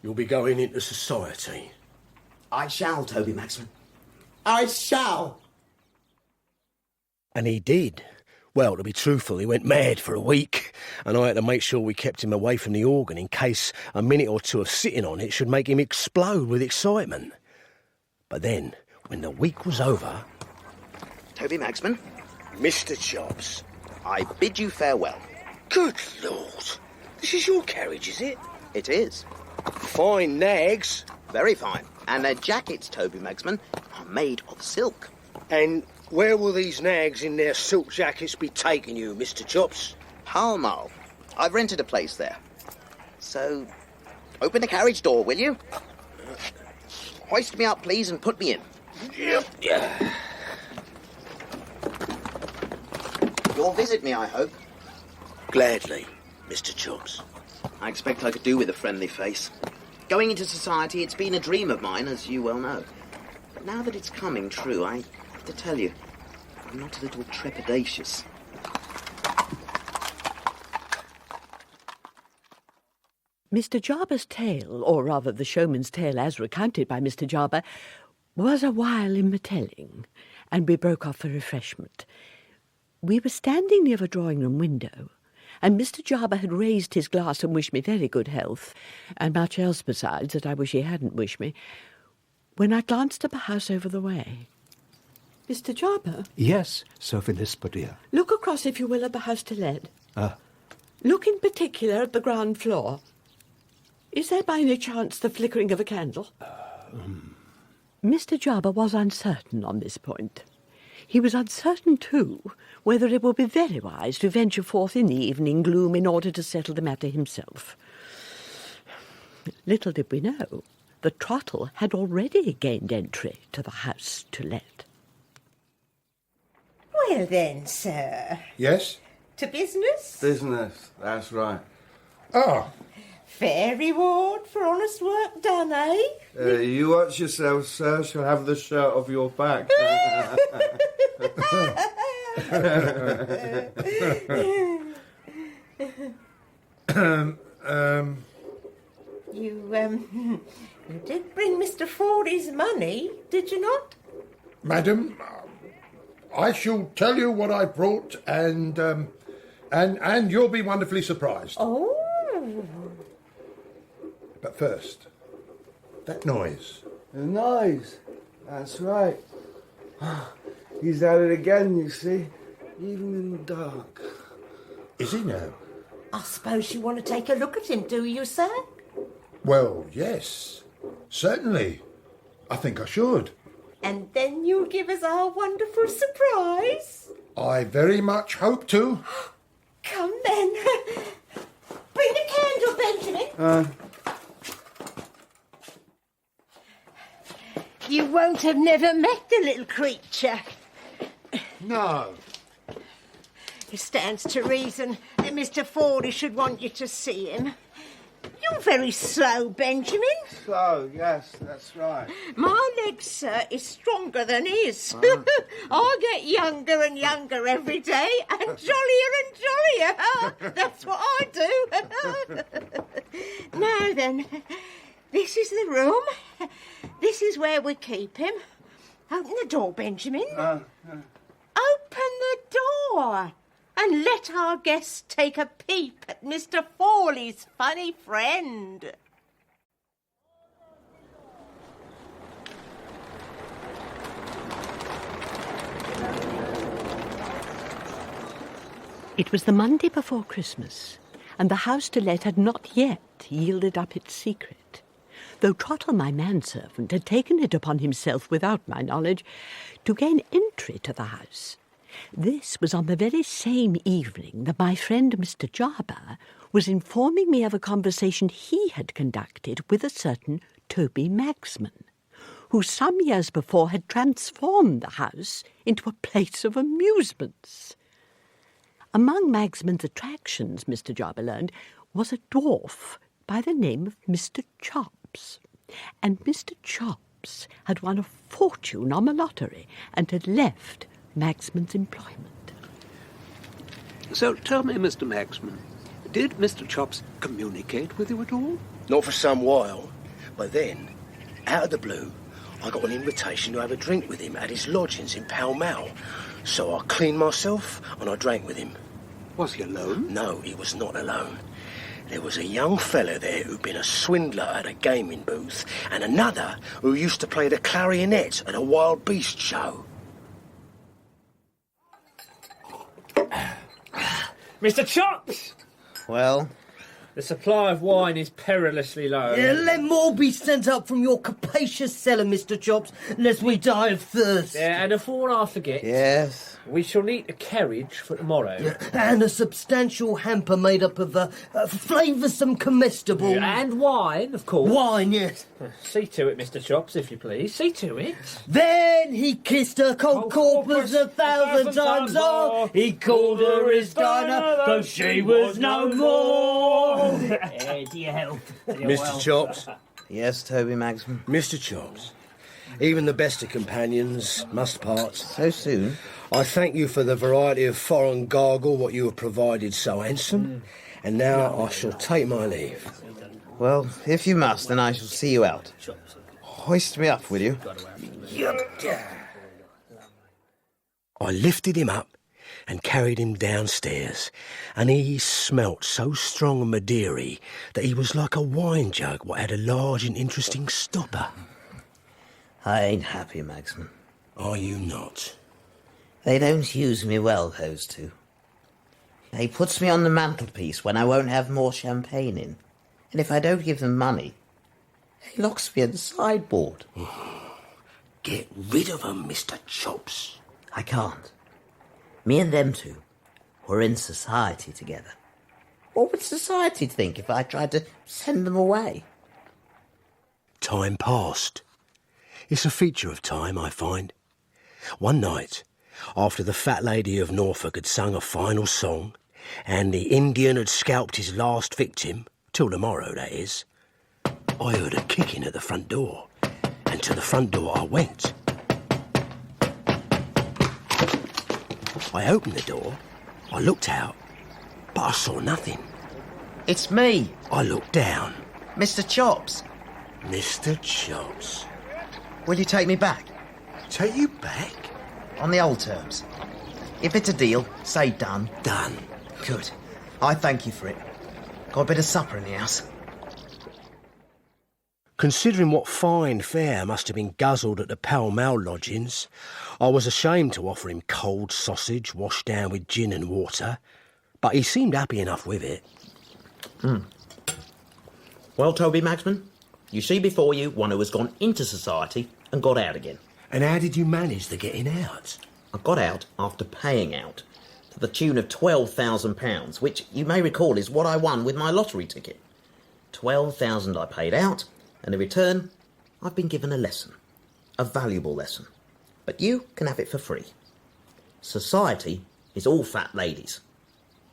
You'll be going into society. I shall, Toby Magsman. I shall. And he did. Well, to be truthful, he went mad for a week, and I had to make sure we kept him away from the organ in case a minute or two of sitting on it should make him explode with excitement. But then, when the week was over... Toby Magsman? Mr. Chops. I bid you farewell. Good Lord. This is your carriage, is it? It is. Fine nags. Very fine. And their jackets, Toby Magsman, are made of silk. And where will these nags in their silk jackets be taking you, Mr. Chops? Pall Mall. I've rented a place there. So, open the carriage door, will you? Hoist me up, please, and put me in. Yep. Yeah. You'll visit me, I hope. Gladly, Mr. Chops. I expect I could do with a friendly face. Going into society, it's been a dream of mine, as you well know. But now that it's coming true, I have to tell you, I'm not a little trepidatious. Mr. Jarber's tale, or rather the showman's tale as recounted by Mr. Jarber, was a while in the telling, and we broke off for refreshment. We were standing near the drawing-room window, and Mr. Jarber had raised his glass and wished me very good health, and much else besides that I wish he hadn't wished me, when I glanced at the house over the way. Mr. Jarber? Yes, Sophonisba, dear. Look across, if you will, at the house to let. Look in particular at the ground floor. Is there by any chance the flickering of a candle? Mr. Jarber was uncertain on this point. He was uncertain, too, whether it would be very wise to venture forth in the evening gloom in order to settle the matter himself. Little did we know that Trottle had already gained entry to the house to let. Well then, sir. Yes? To business? Business, that's right. Ah, Fair reward for honest work done, eh? You watch yourself, sir. She'll have the shirt off your back. You did bring Mr. Fordy's money, did you not? madam, I shall tell you what I brought, and you'll be wonderfully surprised. Oh. But first, that noise. The noise. That's right. He's at it again, you see. Even in the dark. Is he now? I suppose you want to take a look at him, do you, sir? Well, yes. Certainly. I think I should. And then you'll give us our wonderful surprise. I very much hope to. Come then. Bring the candle, Benjamin. You won't have never met the little creature. No. It stands to reason that Mr. Forley should want you to see him. You're very slow, Benjamin. Slow, yes, that's right. My legs, sir, is stronger than his. I get younger and younger every day, and jollier and jollier. That's what I do. Now then, this is the room. This is where we keep him. Open the door, Benjamin. Open the door. And let our guests take a peep at Mr. Forley's funny friend. It was the Monday before Christmas, and the house to let had not yet yielded up its secret, though Trottle, my manservant, had taken it upon himself, without my knowledge, to gain entry to the house. This was on the very same evening that my friend Mr. Jarber was informing me of a conversation he had conducted with a certain Toby Magsman, who some years before had transformed the house into a place of amusements. Among Magsman's attractions, Mr. Jarber learned, was a dwarf by the name of Mr. Chops, and Mr. Chops had won a fortune on the lottery and had left Magsman's employment. So tell me, Mr. Magsman, did Mr. Chops communicate with you at all? Not for some while, but then, out of the blue, I got an invitation to have a drink with him at his lodgings in Pall Mall. So I cleaned myself and I drank with him. Was he alone? No, he was not alone. There was a young fella there who'd been a swindler at a gaming booth, and another who used to play the clarionet at a wild beast show. Mr. Chops! Well? The supply of wine is perilously low. Let more be sent up from your capacious cellar, Mr. Chops, lest we die of thirst. And before I forget... Yes? We shall need a carriage for tomorrow. And a substantial hamper made up of flavoursome comestibles. And wine, of course. Wine, yes. See to it, Mr. Chops, if you please. See to it. Then he kissed her cold corpus 1,000 times more. He called her his Dinah, though she was no more. Dear health. Mr. Chops. Yes, Toby Magsman. Mr. Chops. Even the best of companions must part. So soon? I thank you for the variety of foreign gargle what you have provided so handsome, and now I shall take my leave. Well, if you must, then I shall see you out. Hoist me up, will you? I lifted him up and carried him downstairs, and he smelt so strong and Madeira that he was like a wine jug what had a large and interesting stopper. I ain't happy, Magsman. Are you not? They don't use me well, those two. They puts me on the mantelpiece when I won't have more champagne in. And if I don't give them money, they locks me in the sideboard. Get rid of 'em, Mr. Chops. I can't. Me and them two, we're in society together. What would society think if I tried to send them away? Time passed. It's a feature of time, I find. One night, after the fat lady of Norfolk had sung a final song, and the Indian had scalped his last victim, till tomorrow, that is, I heard a kicking at the front door, and to the front door I went. I opened the door, I looked out, but I saw nothing. It's me. I looked down. Mr. Chops. Mr. Chops. Will you take me back? Take you back? On the old terms. If it's a deal, say done. Done. Good. I thank you for it. Got a bit of supper in the house. Considering what fine fare must have been guzzled at the Pall Mall lodgings, I was ashamed to offer him cold sausage washed down with gin and water, but he seemed happy enough with it. Well, Toby Magsman, you see before you one who has gone into society and got out again. And how did you manage the getting out? I got out after paying out to the tune of £12,000, which you may recall is what I won with my lottery ticket. 12,000 I paid out, and in return, I've been given a lesson. A valuable lesson. But you can have it for free. Society is all fat ladies.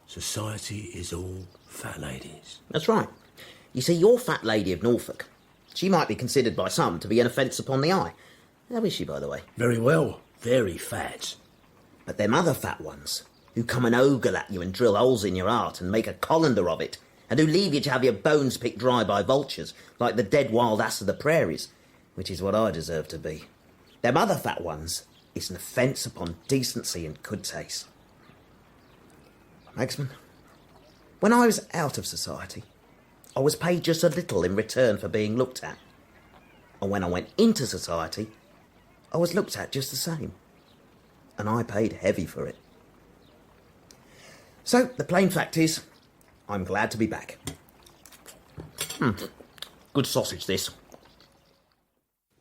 Society is all fat ladies. That's right. You see, your fat lady of Norfolk, she might be considered by some to be an offence upon the eye. How is she, by the way? Very well. Very fat. But them other fat ones, who come and ogle at you and drill holes in your heart and make a colander of it, and who leave you to have your bones picked dry by vultures, like the dead wild ass of the prairies, which is what I deserve to be. Them other fat ones is an offence upon decency and good taste. Magsman, when I was out of society, I was paid just a little in return for being looked at. And when I went into society, I was looked at just the same. And I paid heavy for it. So, the plain fact is, I'm glad to be back. Good sausage, this.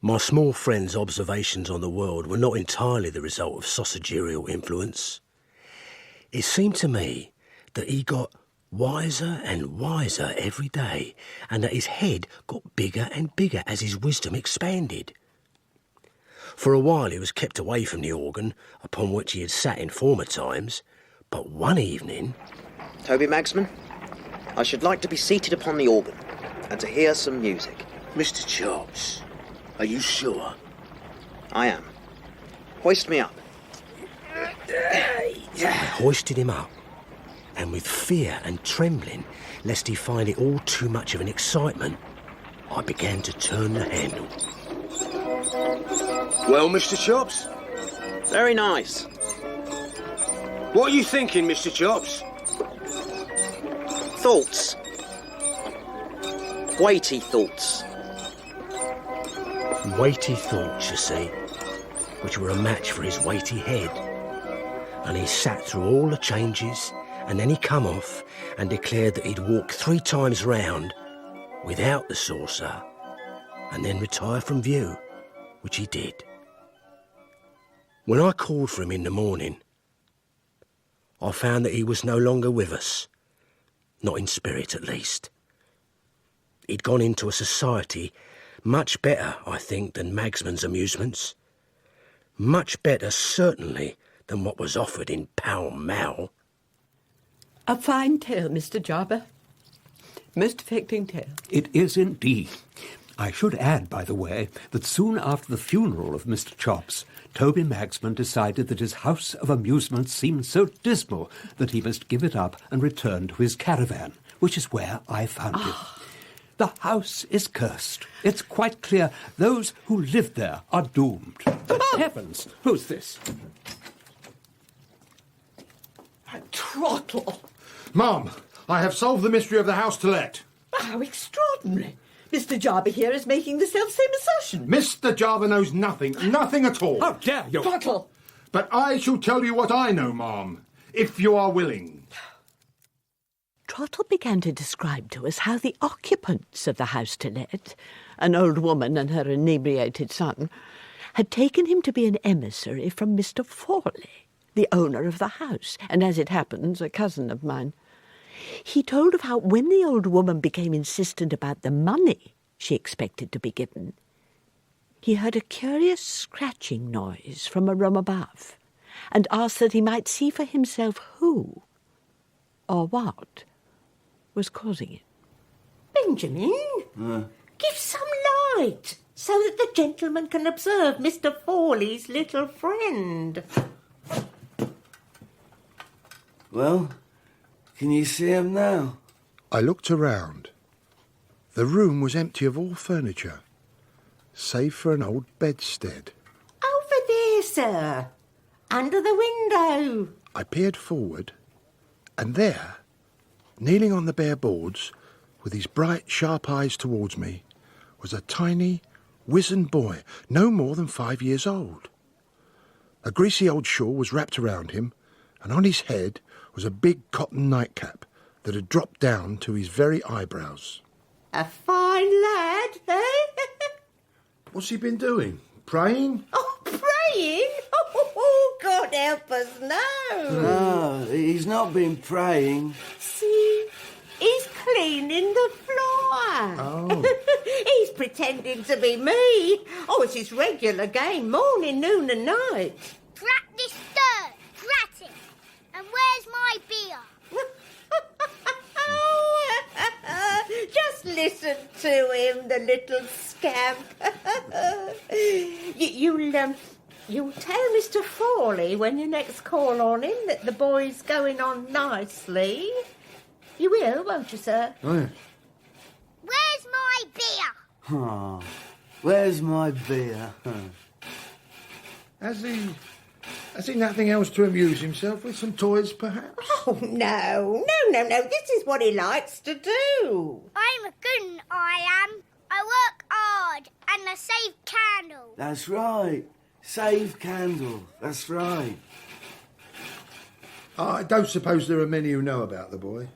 My small friend's observations on the world were not entirely the result of sausagerial influence. It seemed to me that he got wiser and wiser every day, and that his head got bigger and bigger as his wisdom expanded. For a while he was kept away from the organ, upon which he had sat in former times, but one evening... Toby Magsman, I should like to be seated upon the organ, and to hear some music. Mr. Chops, are you sure? I am. Hoist me up. I hoisted him up, and with fear and trembling, lest he find it all too much of an excitement, I began to turn the handle. Well, Mr. Chops? Very nice. What are you thinking, Mr. Chops? Thoughts. Weighty thoughts. Weighty thoughts, you see, which were a match for his weighty head. And he sat through all the changes, and then he come off and declared that he'd walk 3 times round without the saucer, and then retire from view, which he did. When I called for him in the morning, I found that he was no longer with us, not in spirit at least. He'd gone into a society much better, I think, than Magsman's amusements. Much better, certainly, than what was offered in Pall Mall. A fine tale, Mr. Jarber. Most affecting tale. It is indeed. I should add, by the way, that soon after the funeral of Mr. Chops, Toby Magsman decided that his house of amusement seemed so dismal that he must give it up and return to his caravan, which is where I found him. The house is cursed. It's quite clear those who live there are doomed. Heavens, who's this? Trottle! Mum, I have solved the mystery of the house to let. How extraordinary. Mr. Jarber here is making the self-same assertion. Mr. Jarber knows nothing at all. How dare you? Trottle! But I shall tell you what I know, ma'am, if you are willing. Trottle began to describe to us how the occupants of the house to let, an old woman and her inebriated son, had taken him to be an emissary from Mr. Forley, the owner of the house, and as it happens, a cousin of mine. He told of how when the old woman became insistent about the money she expected to be given, he heard a curious scratching noise from a room above, and asked that he might see for himself who, or what, was causing it. Benjamin, give some light so that the gentleman can observe Mr. Forley's little friend. Well, can you see him now? I looked around. The room was empty of all furniture, save for an old bedstead. Over there, sir. Under the window. I peered forward, and there, kneeling on the bare boards, with his bright, sharp eyes towards me, was a tiny, wizened boy, no more than 5 years old. A greasy old shawl was wrapped around him, and on his head was a big cotton nightcap that had dropped down to his very eyebrows. A fine lad, eh? What's he been doing? Praying? Oh, praying? Oh, God won't help us, no. No, he's not been praying. See, he's cleaning the floor. Oh. He's pretending to be me. Oh, it's his regular game, morning, noon and night. Drat this dirt, drat it. And where's my beer? Just listen to him, the little scamp. You'll tell Mr. Fawley when you next call on him that the boy's going on nicely. You will, won't you, sir? Oh, yeah. Where's my beer? Oh, where's my beer? Has he nothing else to amuse himself with? Some toys, perhaps? Oh, no. This is what he likes to do. I'm a good un, I am. I work hard and I save candles. That's right. Save candle. That's right. I don't suppose there are many who know about the boy.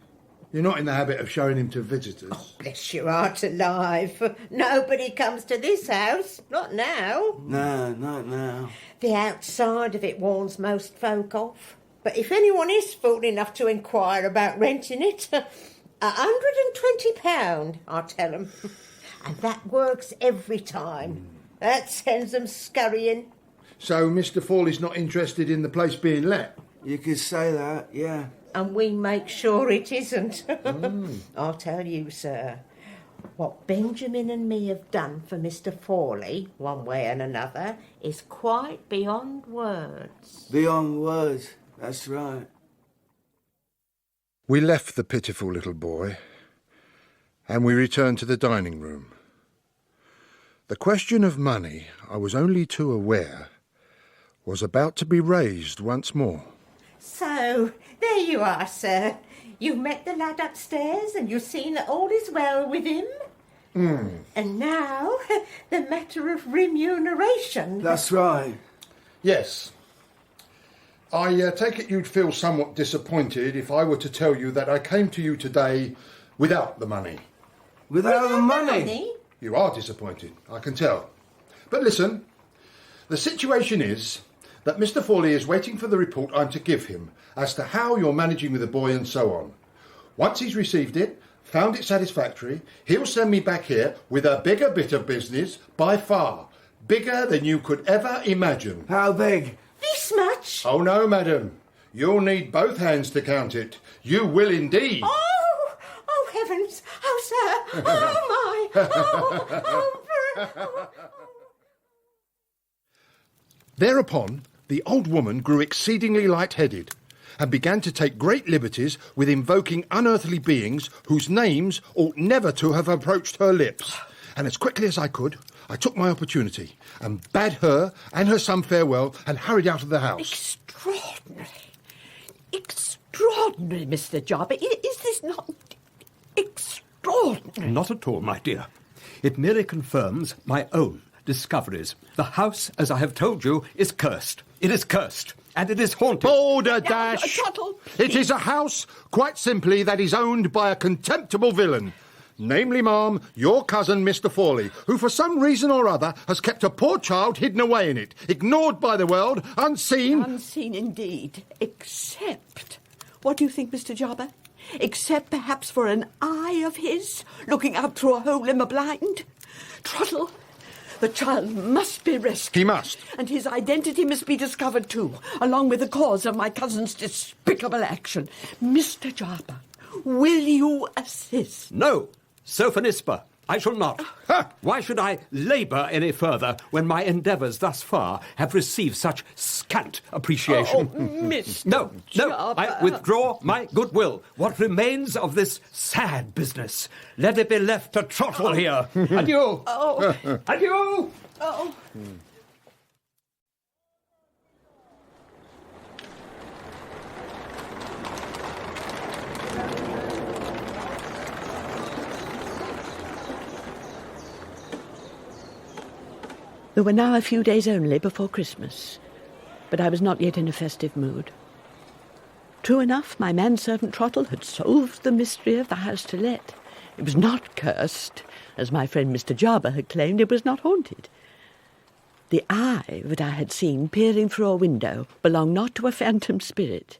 You're not in the habit of showing him to visitors. Oh, bless your heart alive. Nobody comes to this house. Not now. No, not now. The outside of it warns most folk off. But if anyone is fool enough to inquire about renting it, £120, I'll tell them. And that works every time. That sends them scurrying. So Mr. Fawley's not interested in the place being let? You could say that, yeah. And we make sure it isn't. I'll tell you, sir, what Benjamin and me have done for Mr. Fawley, one way and another, is quite beyond words. Beyond words, that's right. We left the pitiful little boy and we returned to the dining room. The question of money, I was only too aware, was about to be raised once more. So, there you are, sir. You've met the lad upstairs and you've seen that all is well with him. And now, the matter of remuneration. That's right. Yes. I take it you'd feel somewhat disappointed if I were to tell you that I came to you today without the money. Without the money? You are disappointed, I can tell. But listen, the situation is that Mr. Fawley is waiting for the report I'm to give him as to how you're managing with the boy and so on. Once he's received it, found it satisfactory, he'll send me back here with a bigger bit of business, by far. Bigger than you could ever imagine. How big? This much? Oh, no, madam. You'll need both hands to count it. You will indeed. Oh, heavens. Oh, sir. Oh, my. Thereupon, the old woman grew exceedingly light-headed and began to take great liberties with invoking unearthly beings whose names ought never to have approached her lips. And as quickly as I could, I took my opportunity and bade her and her son farewell and hurried out of the house. Extraordinary, Mr. Jarber. Is this not extraordinary? Not at all, my dear. It merely confirms my own discoveries. The house, as I have told you, is cursed. It is cursed, and it is haunted. Balderdash! It is a house, quite simply, that is owned by a contemptible villain. Namely, ma'am, your cousin, Mr. Fawley, who for some reason or other has kept a poor child hidden away in it, ignored by the world, unseen. Unseen indeed. Except, what do you think, Mr. Jarber? Except perhaps for an eye of his, looking out through a hole in the blind? Trottle, the child must be rescued. He must. And his identity must be discovered too, along with the cause of my cousin's despicable action. Mr. Jarber, will you assist? No, Sophonisba, I shall not. Why should I labour any further when my endeavours thus far have received such scant appreciation? Oh, Mr. No, Jarber. I withdraw my goodwill. What remains of this sad business? Let it be left to Trottle here. Adieu. Oh. Adieu. Oh. There were now a few days only before Christmas, but I was not yet in a festive mood. True enough, my manservant Trottle had solved the mystery of the house to let. It was not cursed, as my friend Mr. Jarber had claimed. It was not haunted. The eye that I had seen peering through a window belonged not to a phantom spirit,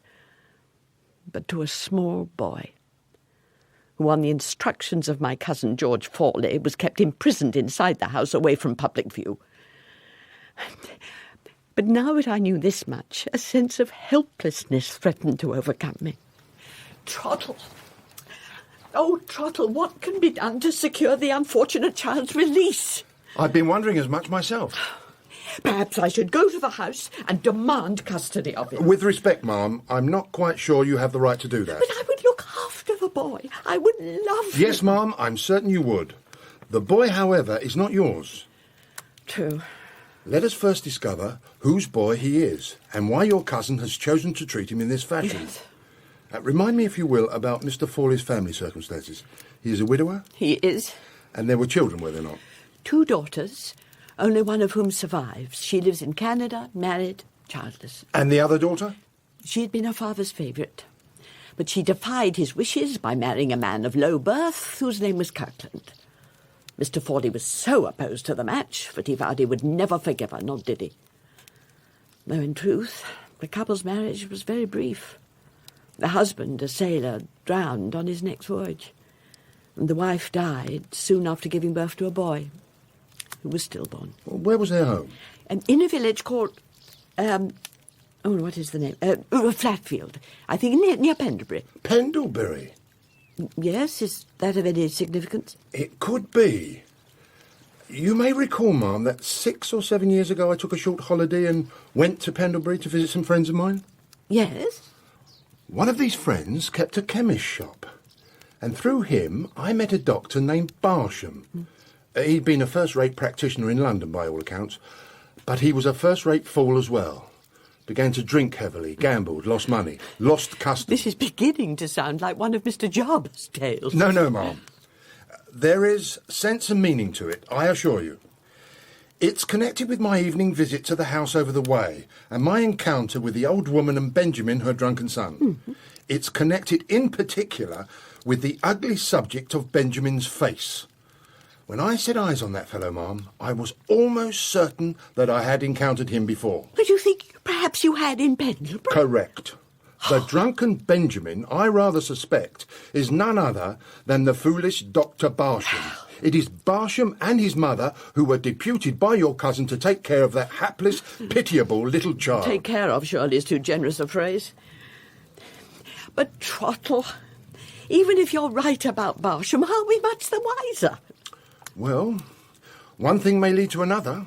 but to a small boy, who, on the instructions of my cousin George Fawley, was kept imprisoned inside the house away from public view. But now that I knew this much, a sense of helplessness threatened to overcome me. Trottle! Oh, Trottle, what can be done to secure the unfortunate child's release? I've been wondering as much myself. Perhaps I should go to the house and demand custody of him. With respect, ma'am, I'm not quite sure you have the right to do that. But I would look after the boy. I would love him. Yes, ma'am, I'm certain you would. The boy, however, is not yours. True. Let us first discover whose boy he is and why your cousin has chosen to treat him in this fashion. Yes. Remind me, if you will, about Mr. Fawley's family circumstances. He is a widower? He is. And there were children, were there not? 2 daughters, only one of whom survives. She lives in Canada, married, childless. And the other daughter? She had been her father's favourite, but she defied his wishes by marrying a man of low birth whose name was Kirkland. Mr. Fawley was so opposed to the match that he vowed he would never forgive her, nor did he. Though in truth, the couple's marriage was very brief. The husband, a sailor, drowned on his next voyage, and the wife died soon after giving birth to a boy, who was stillborn. Where was their home? In a village called, what is the name? Flatfield, I think, near Pendlebury. Pendlebury? Yes, is that of any significance? It could be. You may recall, ma'am, that 6 or 7 years ago I took a short holiday and went to Pendlebury to visit some friends of mine? Yes. One of these friends kept a chemist's shop, and through him I met a doctor named Barsham. He'd been a first-rate practitioner in London, by all accounts, but he was a first-rate fool as well. Began to drink heavily, gambled, lost money, lost custom. This is beginning to sound like one of Mr. Job's tales. No, ma'am. There is sense and meaning to it, I assure you. It's connected with my evening visit to the house over the way and my encounter with the old woman and Benjamin, her drunken son. Mm-hmm. It's connected in particular with the ugly subject of Benjamin's face. When I set eyes on that fellow, ma'am, I was almost certain that I had encountered him before. But you think perhaps you had in Pendlebury? Correct. The drunken Benjamin, I rather suspect, is none other than the foolish Dr. Barsham. It is Barsham and his mother who were deputed by your cousin to take care of that hapless, pitiable little child. Take care of, surely, is too generous a phrase. But, Trottle, even if you're right about Barsham, are we much the wiser? Well, one thing may lead to another.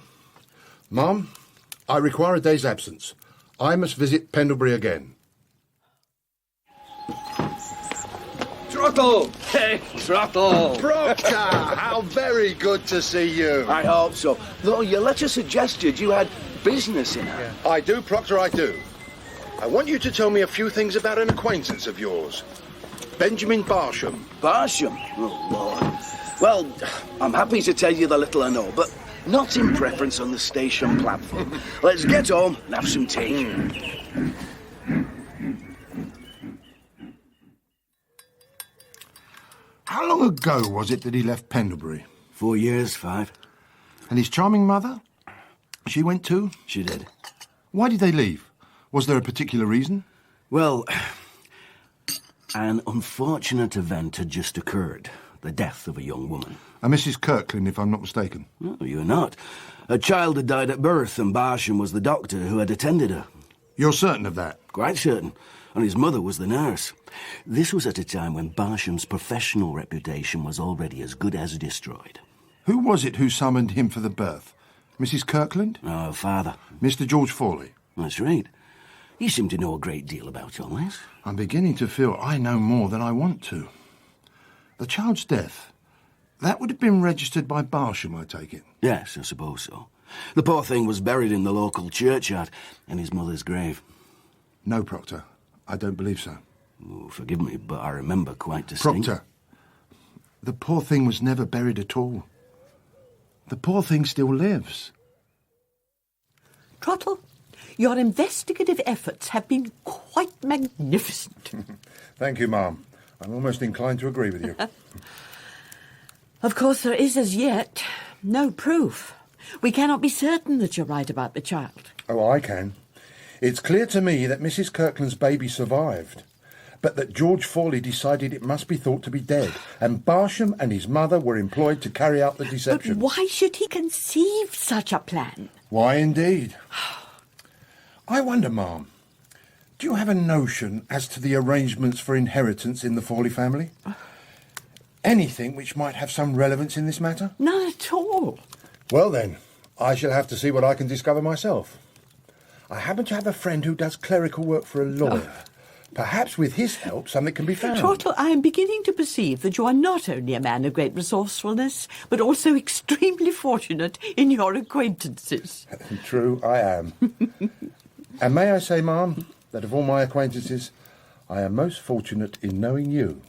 Ma'am, I require a day's absence. I must visit Pendlebury again. Trottle! Hey, Trottle! Proctor, how very good to see you. I hope so. Though your letter suggested you had business in her. I do, Proctor, I do. I want you to tell me a few things about an acquaintance of yours. Benjamin Barsham. Barsham? Oh, Lord. Well, I'm happy to tell you the little I know, but not in preference on the station platform. Let's get home and have some tea. How long ago was it that he left Pendlebury? 4 years, 5. And his charming mother? She went too? She did. Why did they leave? Was there a particular reason? Well, an unfortunate event had just occurred. The death of a young woman. A Mrs. Kirkland, if I'm not mistaken. No, you're not. A child had died at birth, and Barsham was the doctor who had attended her. You're certain of that? Quite certain. And his mother was the nurse. This was at a time when Barsham's professional reputation was already as good as destroyed. Who was it who summoned him for the birth? Mrs. Kirkland? No, her father. Mr. George Fawley? That's right. You seem to know a great deal about all this. I'm beginning to feel I know more than I want to. The child's death, that would have been registered by Barsham, I take it? Yes, I suppose so. The poor thing was buried in the local churchyard, in his mother's grave. No, Proctor. I don't believe so. Oh, forgive me, but I remember quite distinctly. Proctor, the poor thing was never buried at all. The poor thing still lives. Trottle, your investigative efforts have been quite magnificent. Thank you, ma'am. I'm almost inclined to agree with you. Of course, there is as yet no proof. We cannot be certain that you're right about the child. Oh, I can. It's clear to me that Mrs. Kirkland's baby survived, but that George Fawley decided it must be thought to be dead, and Barsham and his mother were employed to carry out the deception. But why should he conceive such a plan? Why, indeed? I wonder, Ma'am, do you have a notion as to the arrangements for inheritance in the Fawley family? Anything which might have some relevance in this matter? None at all. Well, then, I shall have to see what I can discover myself. I happen to have a friend who does clerical work for a lawyer. Perhaps with his help something can be found. Trottle, I am beginning to perceive that you are not only a man of great resourcefulness, but also extremely fortunate in your acquaintances. True, I am. And may I say, Ma'am, that of all my acquaintances, I am most fortunate in knowing you.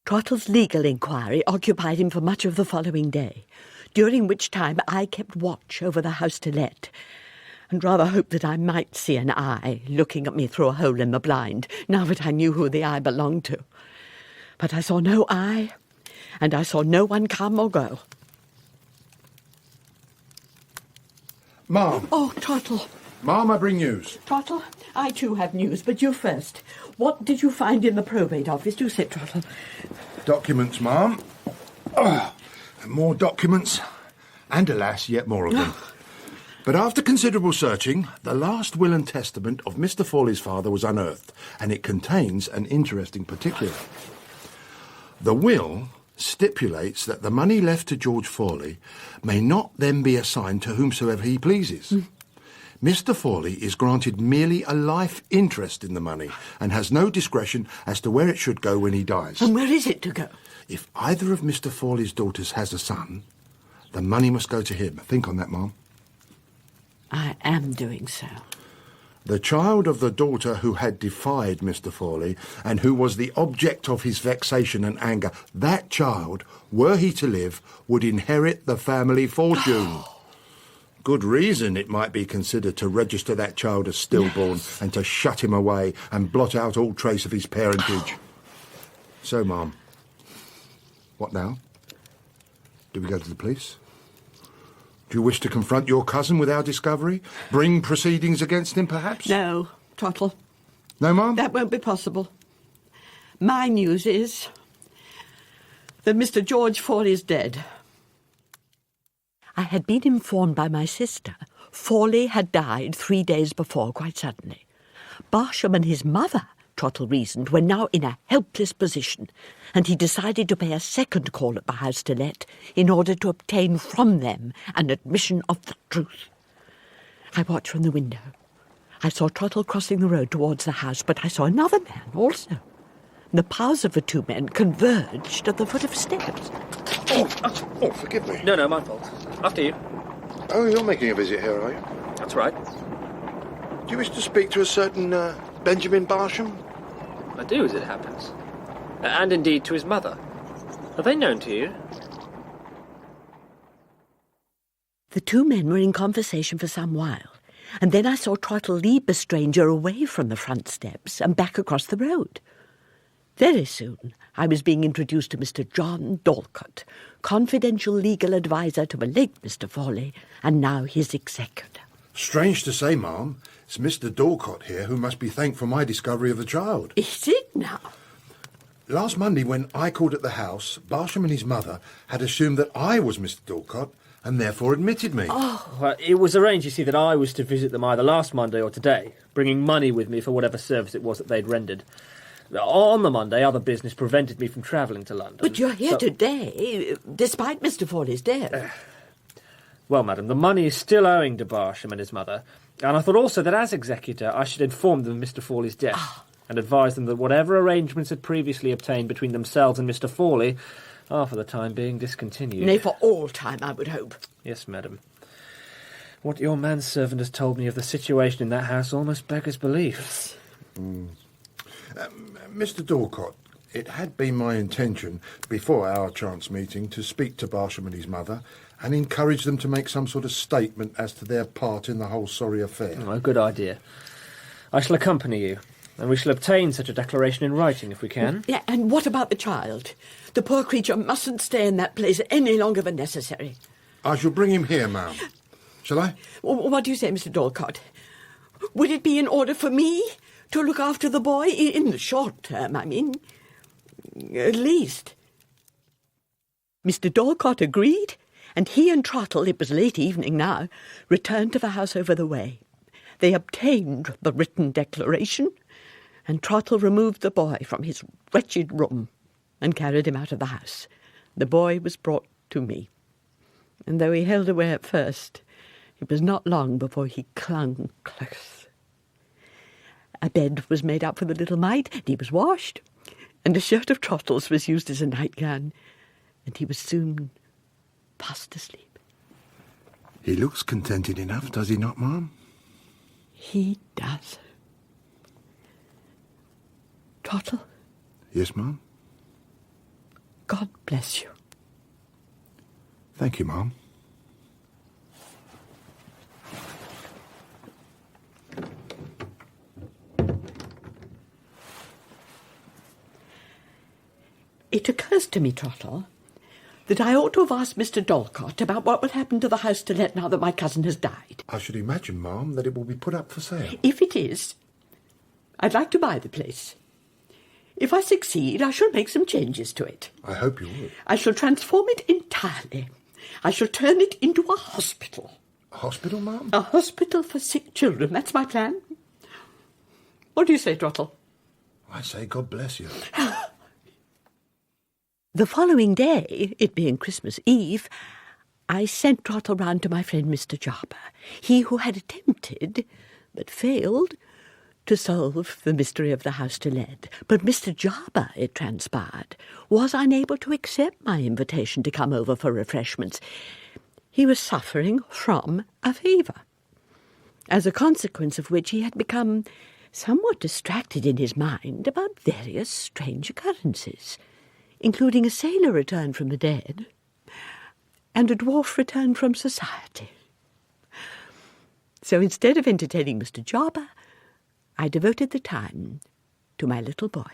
Trottle's legal inquiry occupied him for much of the following day, during which time I kept watch over the house to let, and rather hoped that I might see an eye looking at me through a hole in the blind, now that I knew who the eye belonged to. But I saw no eye, and I saw no one come or go. Ma'am. Oh, Trottle. Ma'am, I bring news. Trottle, I too have news, but you first. What did you find in the probate office? Do say, Trottle. Documents, Ma'am. More documents, and alas, yet more of them. But after considerable searching, the last will and testament of Mr. Fawley's father was unearthed, and it contains an interesting particular. The will stipulates that the money left to George Fawley may not then be assigned to whomsoever he pleases. Mr. Fawley is granted merely a life interest in the money and has no discretion as to where it should go when he dies. And where is it to go? If either of Mr. Fawley's daughters has a son, the money must go to him. Think on that, Ma'am. I am doing so. The child of the daughter who had defied Mr. Fawley and who was the object of his vexation and anger, that child, were he to live, would inherit the family fortune. Good reason it might be considered to register that child as stillborn and to shut him away and blot out all trace of his parentage. So, Ma'am, what now? Do we go to the police? Do you wish to confront your cousin with our discovery? Bring proceedings against him, perhaps? No, Trottle. No, Ma'am? That won't be possible. My news is that Mr. George Fawley is dead. I had been informed by my sister Fawley had died 3 days before, quite suddenly. Barsham and his mother, Trottle reasoned, were now in a helpless position, and he decided to pay a second call at the house to let in order to obtain from them an admission of the truth. I watched from the window. I saw Trottle crossing the road towards the house, but I saw another man also. The paths of the two men converged at the foot of the steps. Oh, forgive me. No, my fault. After you. Oh, you're making a visit here, are you? That's right. Do you wish to speak to a certain Benjamin Barsham? I do, as it happens. And indeed to his mother. Are they known to you? The two men were in conversation for some while, and then I saw Trottle lead the stranger away from the front steps and back across the road. Very soon I was being introduced to Mr. John Dorlcote, confidential legal adviser to the late Mr. Fawley, and now his executor. Strange to say, Ma'am, it's Mr. Dorlcote here who must be thanked for my discovery of the child. Is it now? Last Monday, when I called at the house, Barsham and his mother had assumed that I was Mr. Dorlcote and therefore admitted me. Well, it was arranged, you see, that I was to visit them either last Monday or today, bringing money with me for whatever service it was that they'd rendered. On the Monday, other business prevented me from travelling to London. But you're here today, despite Mr. Fawley's death. Well, madam, the money is still owing to Barsham and his mother, and I thought also that as executor I should inform them of Mr. Fawley's death, and advise them that whatever arrangements had previously obtained between themselves and Mr. Fawley are for the time being discontinued. Nay, for all time, I would hope. Yes, madam. What your manservant has told me of the situation in that house almost beggars belief. Mr. Dorlcote, it had been my intention, before our chance meeting, to speak to Barsham and his mother and encourage them to make some sort of statement as to their part in the whole sorry affair. A good idea. I shall accompany you. And we shall obtain such a declaration in writing if we can. Yeah, and what about the child? The poor creature mustn't stay in that place any longer than necessary. I shall bring him here, ma'am. Shall I? What do you say, Mr. Dorlcott? Would it be in order for me to look after the boy? In the short term, I mean. At least. Mr. Dorlcott agreed, and he and Trottle, it was late evening now, returned to the house over the way. They obtained the written declaration, and Trottle removed the boy from his wretched room and carried him out of the house. The boy was brought to me, and though he held away at first, it was not long before he clung close. A bed was made up for the little mite, and he was washed, and a shirt of Trottle's was used as a nightgown, and he was soon fast asleep. He looks contented enough, does he not, ma'am? He does. Trottle? Yes, ma'am? God bless you. Thank you, ma'am. It occurs to me, Trottle, that I ought to have asked Mr. Dorlcott about what will happen to the house to let now that my cousin has died. I should imagine, ma'am, that it will be put up for sale. If it is, I'd like to buy the place. If I succeed, I shall make some changes to it. I hope you will. I shall transform it entirely. I shall turn it into a hospital. A hospital, ma'am? A hospital for sick children. That's my plan. What do you say, Trottle? I say God bless you. The following day, it being Christmas Eve, I sent Trottle round to my friend Mr. Jarber, he who had attempted, but failed, to solve the mystery of the house to let. But Mr. Jarber, it transpired, was unable to accept my invitation to come over for refreshments. He was suffering from a fever, as a consequence of which he had become somewhat distracted in his mind about various strange occurrences, including a sailor returned from the dead and a dwarf returned from society. So instead of entertaining Mr. Jarber, I devoted the time to my little boy,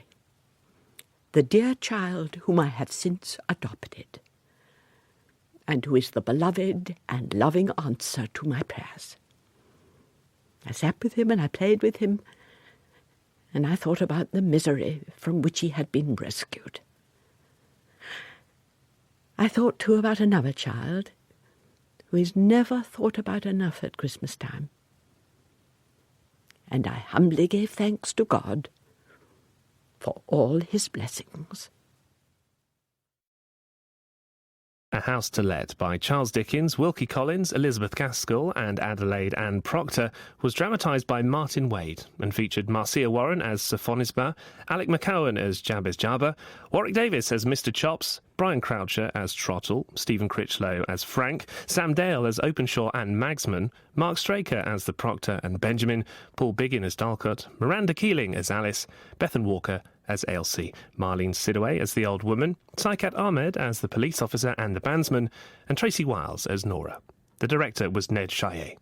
the dear child whom I have since adopted, and who is the beloved and loving answer to my prayers. I sat with him and I played with him, and I thought about the misery from which he had been rescued. I thought, too, about another child who is never thought about enough at Christmas time. And I humbly gave thanks to God for all his blessings. A House to Let by Charles Dickens, Wilkie Collins, Elizabeth Gaskell and Adelaide Ann Proctor was dramatised by Martin Wade and featured Marcia Warren as Sophonisba, Alec McCowan as Jabez Jarber, Warwick Davis as Mr. Chops, Brian Croucher as Trottle, Stephen Critchlow as Frank, Sam Dale as Openshaw and Magsman, Mark Straker as the Proctor and Benjamin, Paul Biggin as Dalcott, Miranda Keeling as Alice, Bethan Walker as Ailsie, Marlene Sidaway as the old woman, Saikat Ahmed as the police officer and the bandsman, and Tracy Wiles as Nora. The director was Ned Chaillet.